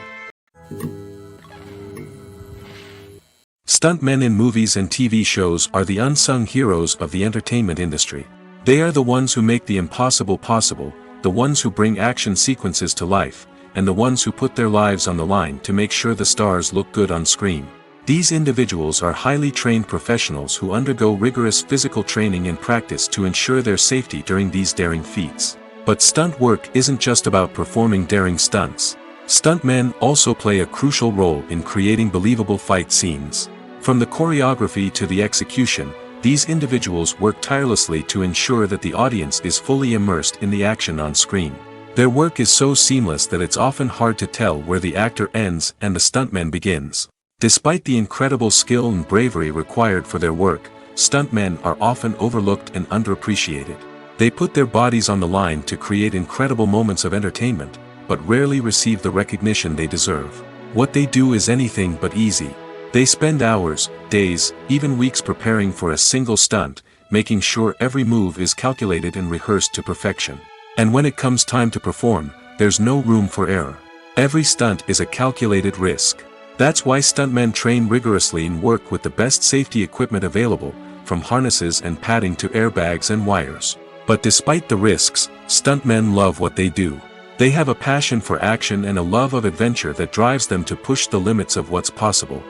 [SPEAKER 1] Stuntmen in movies and TV shows are the unsung heroes of the entertainment industry. They are the ones who make the impossible possible, the ones who bring action sequences to life, and the ones who put their lives on the line to make sure the stars look good on screen. These individuals are highly trained professionals who undergo rigorous physical training and practice to ensure their safety during these daring feats. But stunt work isn't just about performing daring stunts. Stuntmen also play a crucial role in creating believable fight scenes. From the choreography to the execution, these individuals work tirelessly to ensure that the audience is fully immersed in the action on screen. Their work is so seamless that it's often hard to tell where the actor ends and the stuntman begins. Despite the incredible skill and bravery required for their work, stuntmen are often overlooked and underappreciated. They put their bodies on the line to create incredible moments of entertainment, but rarely receive the recognition they deserve. What they do is anything but easy. They spend hours, days, even weeks preparing for a single stunt, making sure every move is calculated and rehearsed to perfection. And when it comes time to perform, there's no room for error. Every stunt is a calculated risk. That's why stuntmen train rigorously and work with the best safety equipment available, from harnesses and padding to airbags and wires. But despite the risks, stuntmen love what they do. They have a passion for action and a love of adventure that drives them to push the limits of what's possible.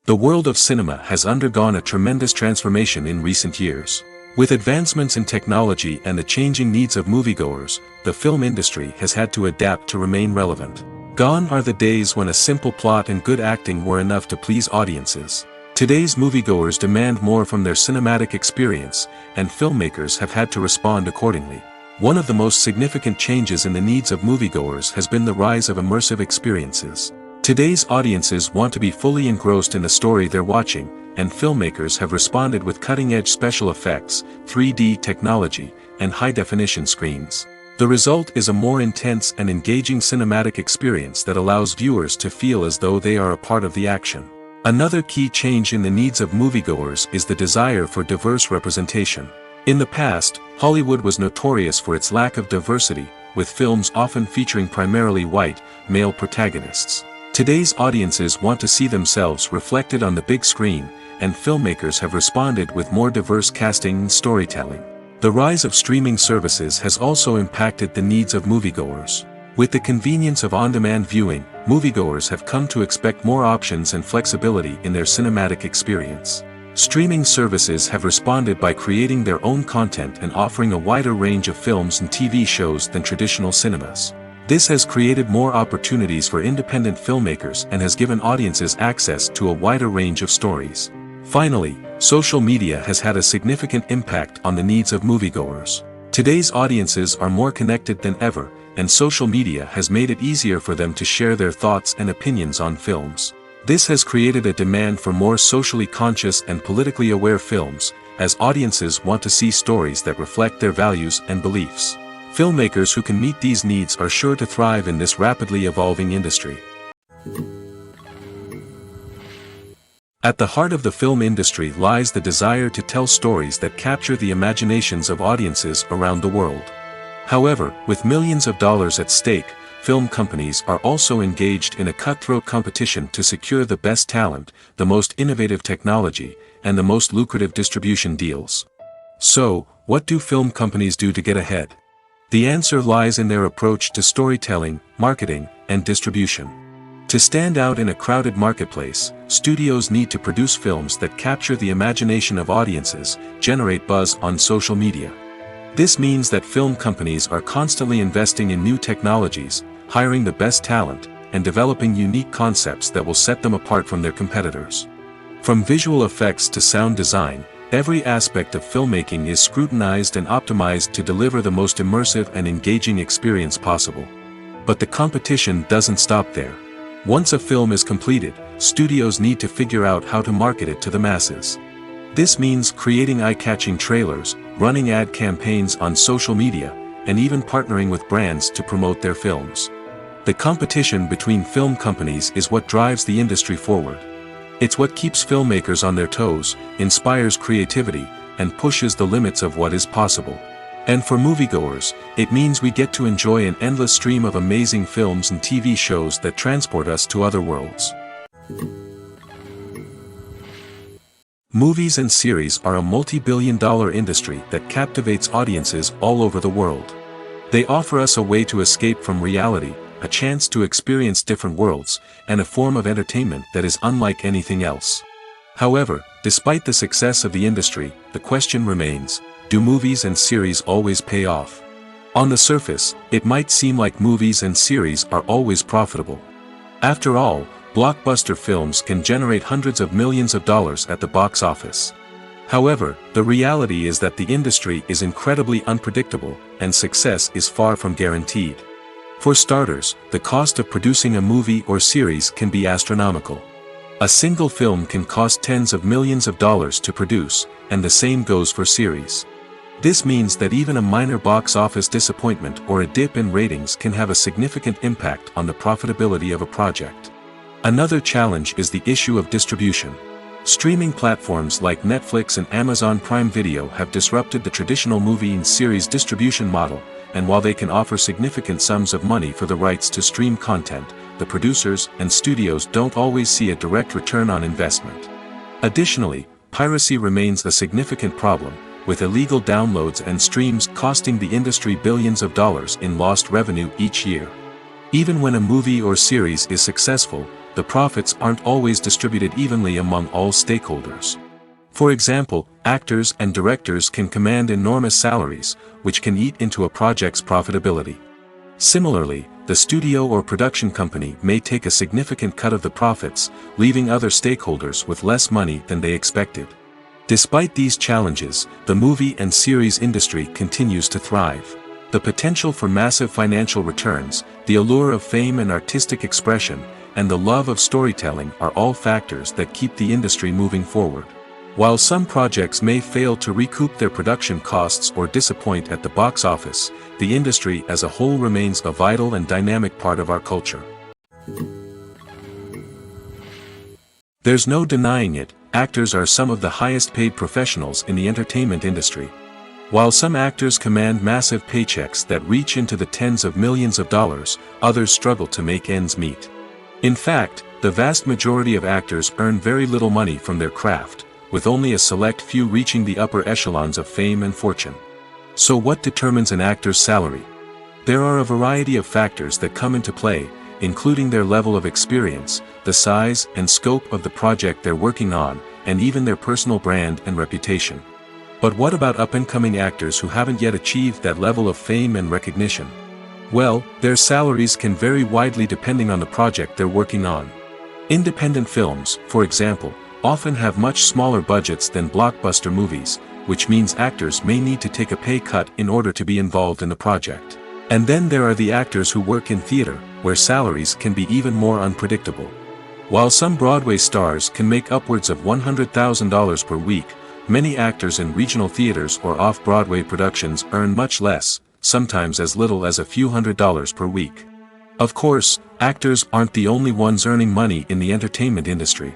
[SPEAKER 1] The world of cinema has undergone a tremendous transformation in recent years. With advancements in technology and the changing needs of moviegoers, the film industry has had to adapt to remain relevant. Gone are the days when a simple plot and good acting were enough to please audiences. Today's moviegoers demand more from their cinematic experience, and filmmakers have had to respond accordingly. One of the most significant changes in the needs of moviegoers has been the rise of immersive experiences. Today's audiences want to be fully engrossed in the story they're watching, and filmmakers have responded with cutting-edge special effects, 3D technology, and high-definition screens. The result is a more intense and engaging cinematic experience that allows viewers to feel as though they are a part of the action. Another key change in the needs of moviegoers is the desire for diverse representation. In the past, Hollywood was notorious for its lack of diversity, with films often featuring primarily white, male protagonists. Today's audiences want to see themselves reflected on the big screen, and filmmakers have responded with more diverse casting and storytelling. The rise of streaming services has also impacted the needs of moviegoers. With the convenience of on-demand viewing, moviegoers have come to expect more options and flexibility in their cinematic experience. Streaming services have responded by creating their own content and offering a wider range of films and TV shows than traditional cinemas. This has created more opportunities for independent filmmakers and has given audiences access to a wider range of stories. Finally, social media has had a significant impact on the needs of moviegoers. Today's audiences are more connected than ever, and social media has made it easier for them to share their thoughts and opinions on films. This has created a demand for more socially conscious and politically aware films, as audiences want to see stories that reflect their values and beliefs. Filmmakers who can meet these needs are sure to thrive in this rapidly evolving industry. At the heart of the film industry lies the desire to tell stories that capture the imaginations of audiences around the world. However, with millions of dollars at stake, film companies are also engaged in a cutthroat competition to secure the best talent, the most innovative technology, and the most lucrative distribution deals. So, what do film companies do to get ahead? The answer lies in their approach to storytelling, marketing, and distribution. To stand out in a crowded marketplace, studios need to produce films that capture the imagination of audiences, generate buzz on social media. This means that film companies are constantly investing in new technologies, hiring the best talent, and developing unique concepts that will set them apart from their competitors. From visual effects to sound design, every aspect of filmmaking is scrutinized and optimized to deliver the most immersive and engaging experience possible. But the competition doesn't stop there. Once a film is completed, studios need to figure out how to market it to the masses. This means creating eye-catching trailers, running ad campaigns on social media, and even partnering with brands to promote their films. The competition between film companies is what drives the industry forward. It's what keeps filmmakers on their toes, inspires creativity, and pushes the limits of what is possible. And for moviegoers, it means we get to enjoy an endless stream of amazing films and TV shows that transport us to other worlds. Movies and series are a multi-billion-dollar industry that captivates audiences all over the world. They offer us a way to escape from reality, a chance to experience different worlds, and a form of entertainment that is unlike anything else. However, despite the success of the industry, the question remains, do movies and series always pay off? On the surface, it might seem like movies and series are always profitable. After all, blockbuster films can generate hundreds of millions of dollars at the box office. However, the reality is that the industry is incredibly unpredictable, and success is far from guaranteed. For starters, the cost of producing a movie or series can be astronomical. A single film can cost tens of millions of dollars to produce, and the same goes for series. This means that even a minor box office disappointment or a dip in ratings can have a significant impact on the profitability of a project. Another challenge is the issue of distribution. Streaming platforms like Netflix and Amazon Prime Video have disrupted the traditional movie and series distribution model, and while they can offer significant sums of money for the rights to stream content, the producers and studios don't always see a direct return on investment. Additionally, piracy remains a significant problem, with illegal downloads and streams costing the industry billions of dollars in lost revenue each year. Even when a movie or series is successful, the profits aren't always distributed evenly among all stakeholders. For example, actors and directors can command enormous salaries, which can eat into a project's profitability. Similarly, the studio or production company may take a significant cut of the profits, leaving other stakeholders with less money than they expected. Despite these challenges, the movie and series industry continues to thrive. The potential for massive financial returns, the allure of fame and artistic expression, and the love of storytelling are all factors that keep the industry moving forward. While some projects may fail to recoup their production costs or disappoint at the box office, the industry as a whole remains a vital and dynamic part of our culture. There's no denying it, actors are some of the highest paid professionals in the entertainment industry. While some actors command massive paychecks that reach into the tens of millions of dollars, others struggle to make ends meet. In fact, the vast majority of actors earn very little money from their craft, with only a select few reaching the upper echelons of fame and fortune. So what determines an actor's salary? There are a variety of factors that come into play, including their level of experience, the size and scope of the project they're working on, and even their personal brand and reputation. But what about up-and-coming actors who haven't yet achieved that level of fame and recognition? Well, their salaries can vary widely depending on the project they're working on. Independent films, for example, often have much smaller budgets than blockbuster movies, which means actors may need to take a pay cut in order to be involved in the project. And then there are the actors who work in theater, where salaries can be even more unpredictable. While some Broadway stars can make upwards of $100,000 per week, many actors in regional theaters or off-Broadway productions earn much less, sometimes as little as a few $100s per week. Of course, actors aren't the only ones earning money in the entertainment industry.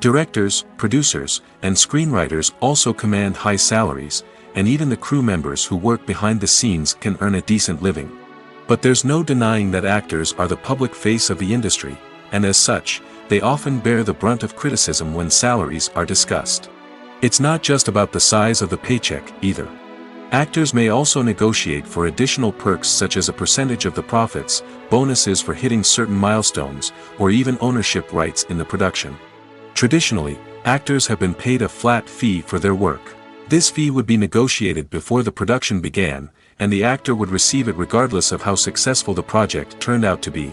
[SPEAKER 1] Directors, producers, and screenwriters also command high salaries, and even the crew members who work behind the scenes can earn a decent living. But there's no denying that actors are the public face of the industry, and as such, they often bear the brunt of criticism when salaries are discussed. It's not just about the size of the paycheck, either. Actors may also negotiate for additional perks such as a percentage of the profits, bonuses for hitting certain milestones, or even ownership rights in the production. Traditionally, actors have been paid a flat fee for their work. This fee would be negotiated before the production began, and the actor would receive it regardless of how successful the project turned out to be.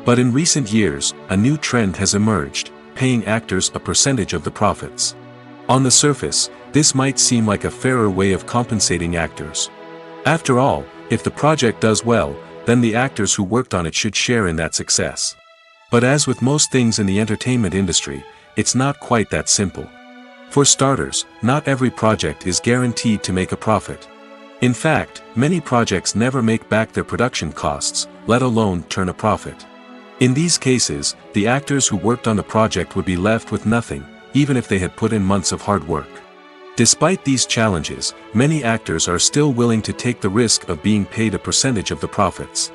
[SPEAKER 1] But in recent years, a new trend has emerged, paying actors a percentage of the profits. On the surface, this might seem like a fairer way of compensating actors. After all, if the project does well, then the actors who worked on it should share in that success. But as with most things in the entertainment industry, it's not quite that simple. For starters, not every project is guaranteed to make a profit. In fact, many projects never make back their production costs, let alone turn a profit. In these cases, the actors who worked on the project would be left with nothing, even if they had put in months of hard work. Despite these challenges, many actors are still willing to take the risk of being paid a percentage of the profits.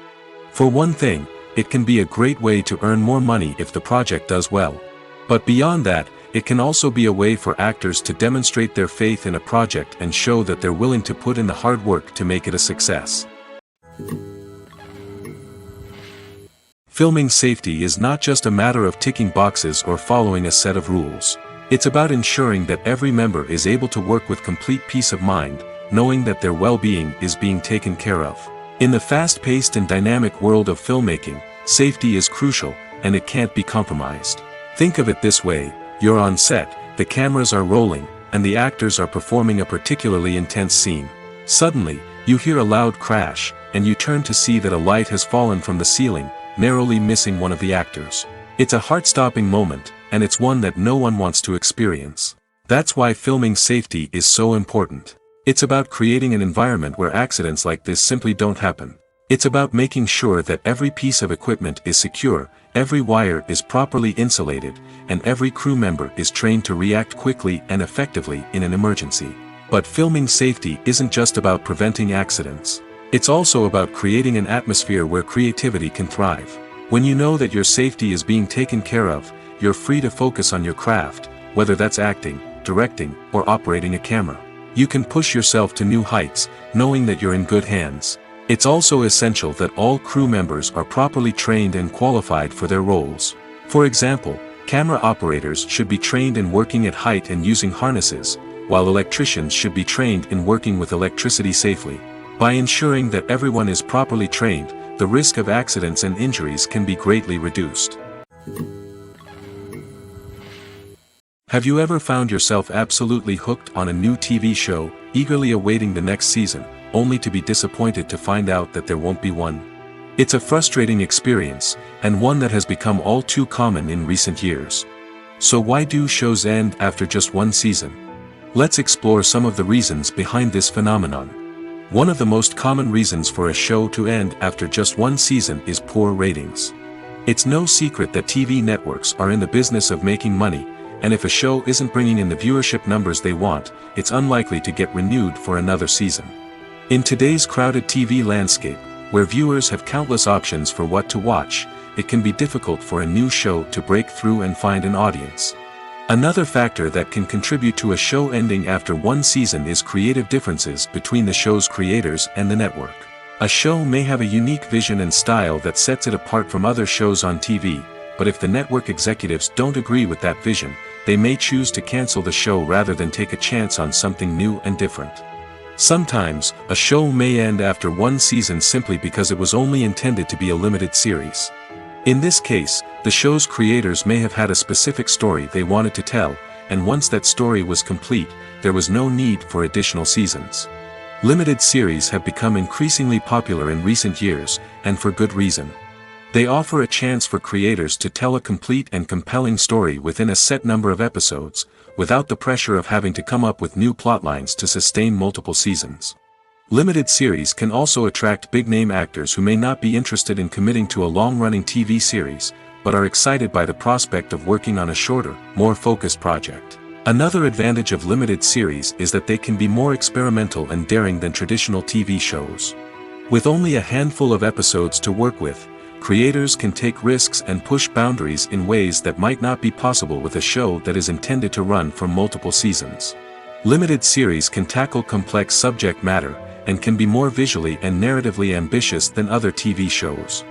[SPEAKER 1] For one thing, it can be a great way to earn more money if the project does well. But beyond that, it can also be a way for actors to demonstrate their faith in a project and show that they're willing to put in the hard work to make it a success. Filming safety is not just a matter of ticking boxes or following a set of rules. It's about ensuring that every member is able to work with complete peace of mind, knowing that their well-being is being taken care of. In the fast-paced and dynamic world of filmmaking, safety is crucial, and it can't be compromised. Think of it this way: you're on set, the cameras are rolling, and the actors are performing a particularly intense scene. Suddenly, you hear a loud crash, and you turn to see that a light has fallen from the ceiling, narrowly missing one of the actors. It's a heart-stopping moment, and it's one that no one wants to experience. That's why filming safety is so important. It's about creating an environment where accidents like this simply don't happen. It's about making sure that every piece of equipment is secure, every wire is properly insulated, and every crew member is trained to react quickly and effectively in an emergency. But filming safety isn't just about preventing accidents. It's also about creating an atmosphere where creativity can thrive. When you know that your safety is being taken care of, you're free to focus on your craft, whether that's acting, directing, or operating a camera. You can push yourself to new heights, knowing that you're in good hands. It's also essential that all crew members are properly trained and qualified for their roles. For example, camera operators should be trained in working at height and using harnesses, while electricians should be trained in working with electricity safely. By ensuring that everyone is properly trained, the risk of accidents and injuries can be greatly reduced. Have you ever found yourself absolutely hooked on a new TV show, eagerly awaiting the next season, only to be disappointed to find out that there won't be one? It's a frustrating experience, and one that has become all too common in recent years. So why do shows end after just one season? Let's explore some of the reasons behind this phenomenon. One of the most common reasons for a show to end after just one season is poor ratings. It's no secret that TV networks are in the business of making money, and if a show isn't bringing in the viewership numbers they want, it's unlikely to get renewed for another season. In today's crowded TV landscape, where viewers have countless options for what to watch, it can be difficult for a new show to break through and find an audience. Another factor that can contribute to a show ending after one season is creative differences between the show's creators and the network. A show may have a unique vision and style that sets it apart from other shows on TV, but if the network executives don't agree with that vision, they may choose to cancel the show rather than take a chance on something new and different. Sometimes, a show may end after one season simply because it was only intended to be a limited series. In this case, the show's creators may have had a specific story they wanted to tell, and once that story was complete, there was no need for additional seasons. Limited series have become increasingly popular in recent years, and for good reason. They offer a chance for creators to tell a complete and compelling story within a set number of episodes, without the pressure of having to come up with new plotlines to sustain multiple seasons. Limited series can also attract big-name actors who may not be interested in committing to a long-running TV series, but are excited by the prospect of working on a shorter, more focused project. Another advantage of limited series is that they can be more experimental and daring than traditional TV shows. With only a handful of episodes to work with, creators can take risks and push boundaries in ways that might not be possible with a show that is intended to run for multiple seasons. Limited series can tackle complex subject matter, and can be more visually and narratively ambitious than other TV shows.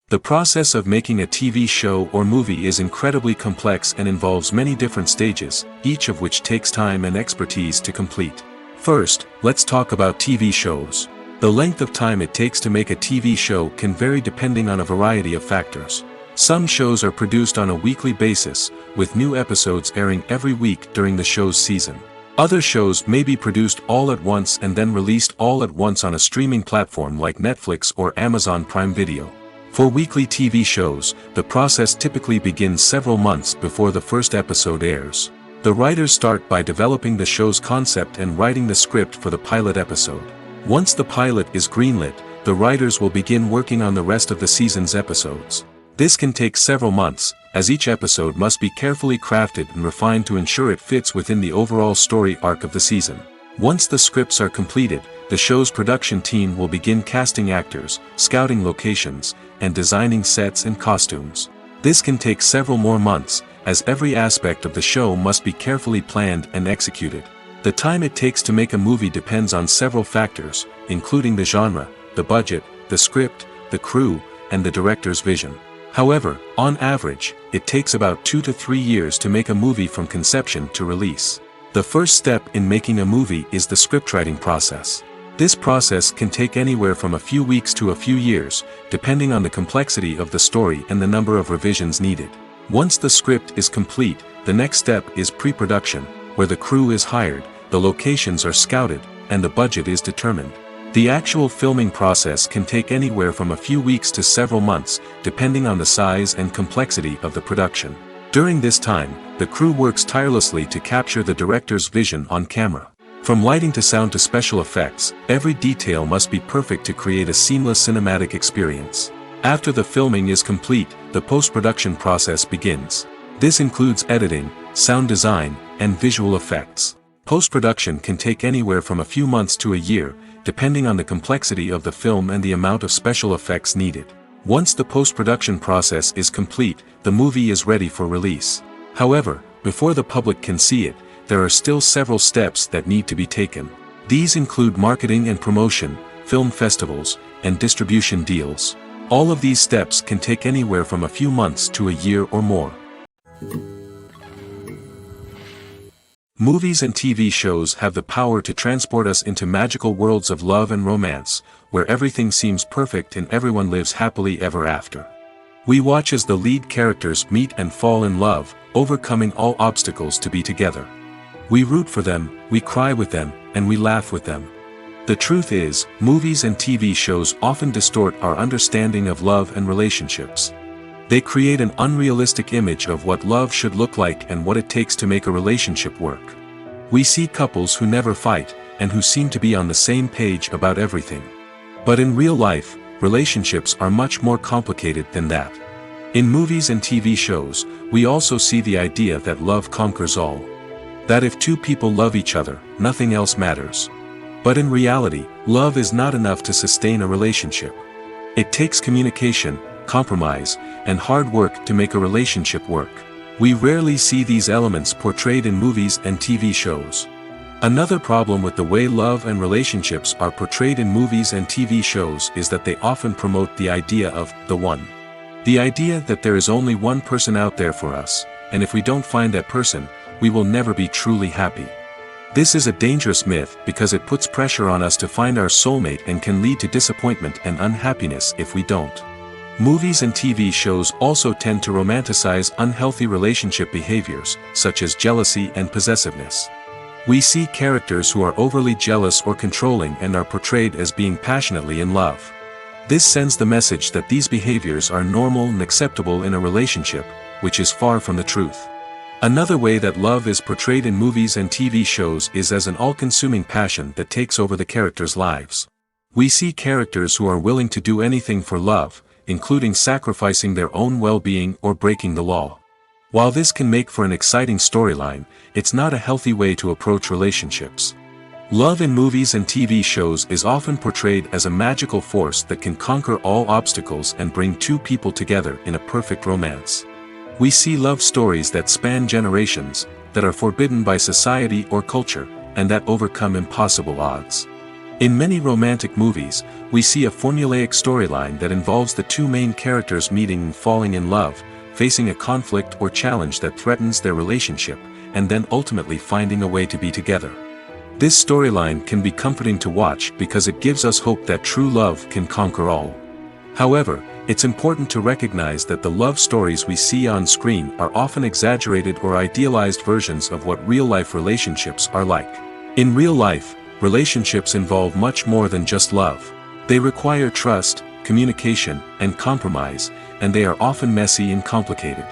[SPEAKER 1] The process of making a TV show or movie is incredibly complex and involves many different stages, each of which takes time and expertise to complete. First, let's talk about TV shows. The length of time it takes to make a TV show can vary depending on a variety of factors. Some shows are produced on a weekly basis, with new episodes airing every week during the show's season. Other shows may be produced all at once and then released all at once on a streaming platform like Netflix or Amazon Prime Video. For weekly TV shows, the process typically begins several months before the first episode airs. The writers start by developing the show's concept and writing the script for the pilot episode. Once the pilot is greenlit, the writers will begin working on the rest of the season's episodes. This can take several months, as each episode must be carefully crafted and refined to ensure it fits within the overall story arc of the season. Once the scripts are completed, the show's production team will begin casting actors, scouting locations, and designing sets and costumes. This can take several more months, as every aspect of the show must be carefully planned and executed. The time it takes to make a movie depends on several factors, including the genre, the budget, the script, the crew, and the director's vision. However, on average, it takes about 2 to 3 years to make a movie from conception to release. The first step in making a movie is the scriptwriting process. This process can take anywhere from a few weeks to a few years, depending on the complexity of the story and the number of revisions needed. Once the script is complete, the next step is pre-production, where the crew is hired, the locations are scouted, and the budget is determined. The actual filming process can take anywhere from a few weeks to several months, depending on the size and complexity of the production. During this time, the crew works tirelessly to capture the director's vision on camera. From lighting to sound to special effects, every detail must be perfect to create a seamless cinematic experience. After the filming is complete, the post-production process begins. This includes editing, sound design, and visual effects. Post-production can take anywhere from a few months to a year, depending on the complexity of the film and the amount of special effects needed. Once the post-production process is complete, the movie is ready for release. However, before the public can see it, there are still several steps that need to be taken. These include marketing and promotion, film festivals, and distribution deals. All of these steps can take anywhere from a few months to a year or more. Movies and TV shows have the power to transport us into magical worlds of love and romance, where everything seems perfect and everyone lives happily ever after. We watch as the lead characters meet and fall in love, overcoming all obstacles to be together. We root for them, we cry with them, and we laugh with them. The truth is, movies and TV shows often distort our understanding of love and relationships. They create an unrealistic image of what love should look like and what it takes to make a relationship work. We see couples who never fight, and who seem to be on the same page about everything. But in real life, relationships are much more complicated than that. In movies and TV shows, we also see the idea that love conquers all. That if two people love each other, nothing else matters. But in reality, love is not enough to sustain a relationship. It takes communication, compromise, and hard work to make a relationship work. We rarely see these elements portrayed in movies and TV shows. Another problem with the way love and relationships are portrayed in movies and TV shows is that they often promote the idea of the one. The idea that there is only one person out there for us, and if we don't find that person, we will never be truly happy. This is a dangerous myth because it puts pressure on us to find our soulmate and can lead to disappointment and unhappiness if we don't. Movies and TV shows also tend to romanticize unhealthy relationship behaviors, such as jealousy and possessiveness. We see characters who are overly jealous or controlling and are portrayed as being passionately in love. This sends the message that these behaviors are normal and acceptable in a relationship, which is far from the truth. Another way that love is portrayed in movies and TV shows is as an all-consuming passion that takes over the characters' lives. We see characters who are willing to do anything for love, including sacrificing their own well-being or breaking the law. While this can make for an exciting storyline, it's not a healthy way to approach relationships. Love in movies and TV shows is often portrayed as a magical force that can conquer all obstacles and bring two people together in a perfect romance. We see love stories that span generations, that are forbidden by society or culture, and that overcome impossible odds. In many romantic movies, we see a formulaic storyline that involves the two main characters meeting and falling in love, facing a conflict or challenge that threatens their relationship, and then ultimately finding a way to be together. This storyline can be comforting to watch because it gives us hope that true love can conquer all. However, it's important to recognize that the love stories we see on screen are often exaggerated or idealized versions of what real-life relationships are like. In real life, relationships involve much more than just love. They require trust, communication, and compromise, and they are often messy and complicated.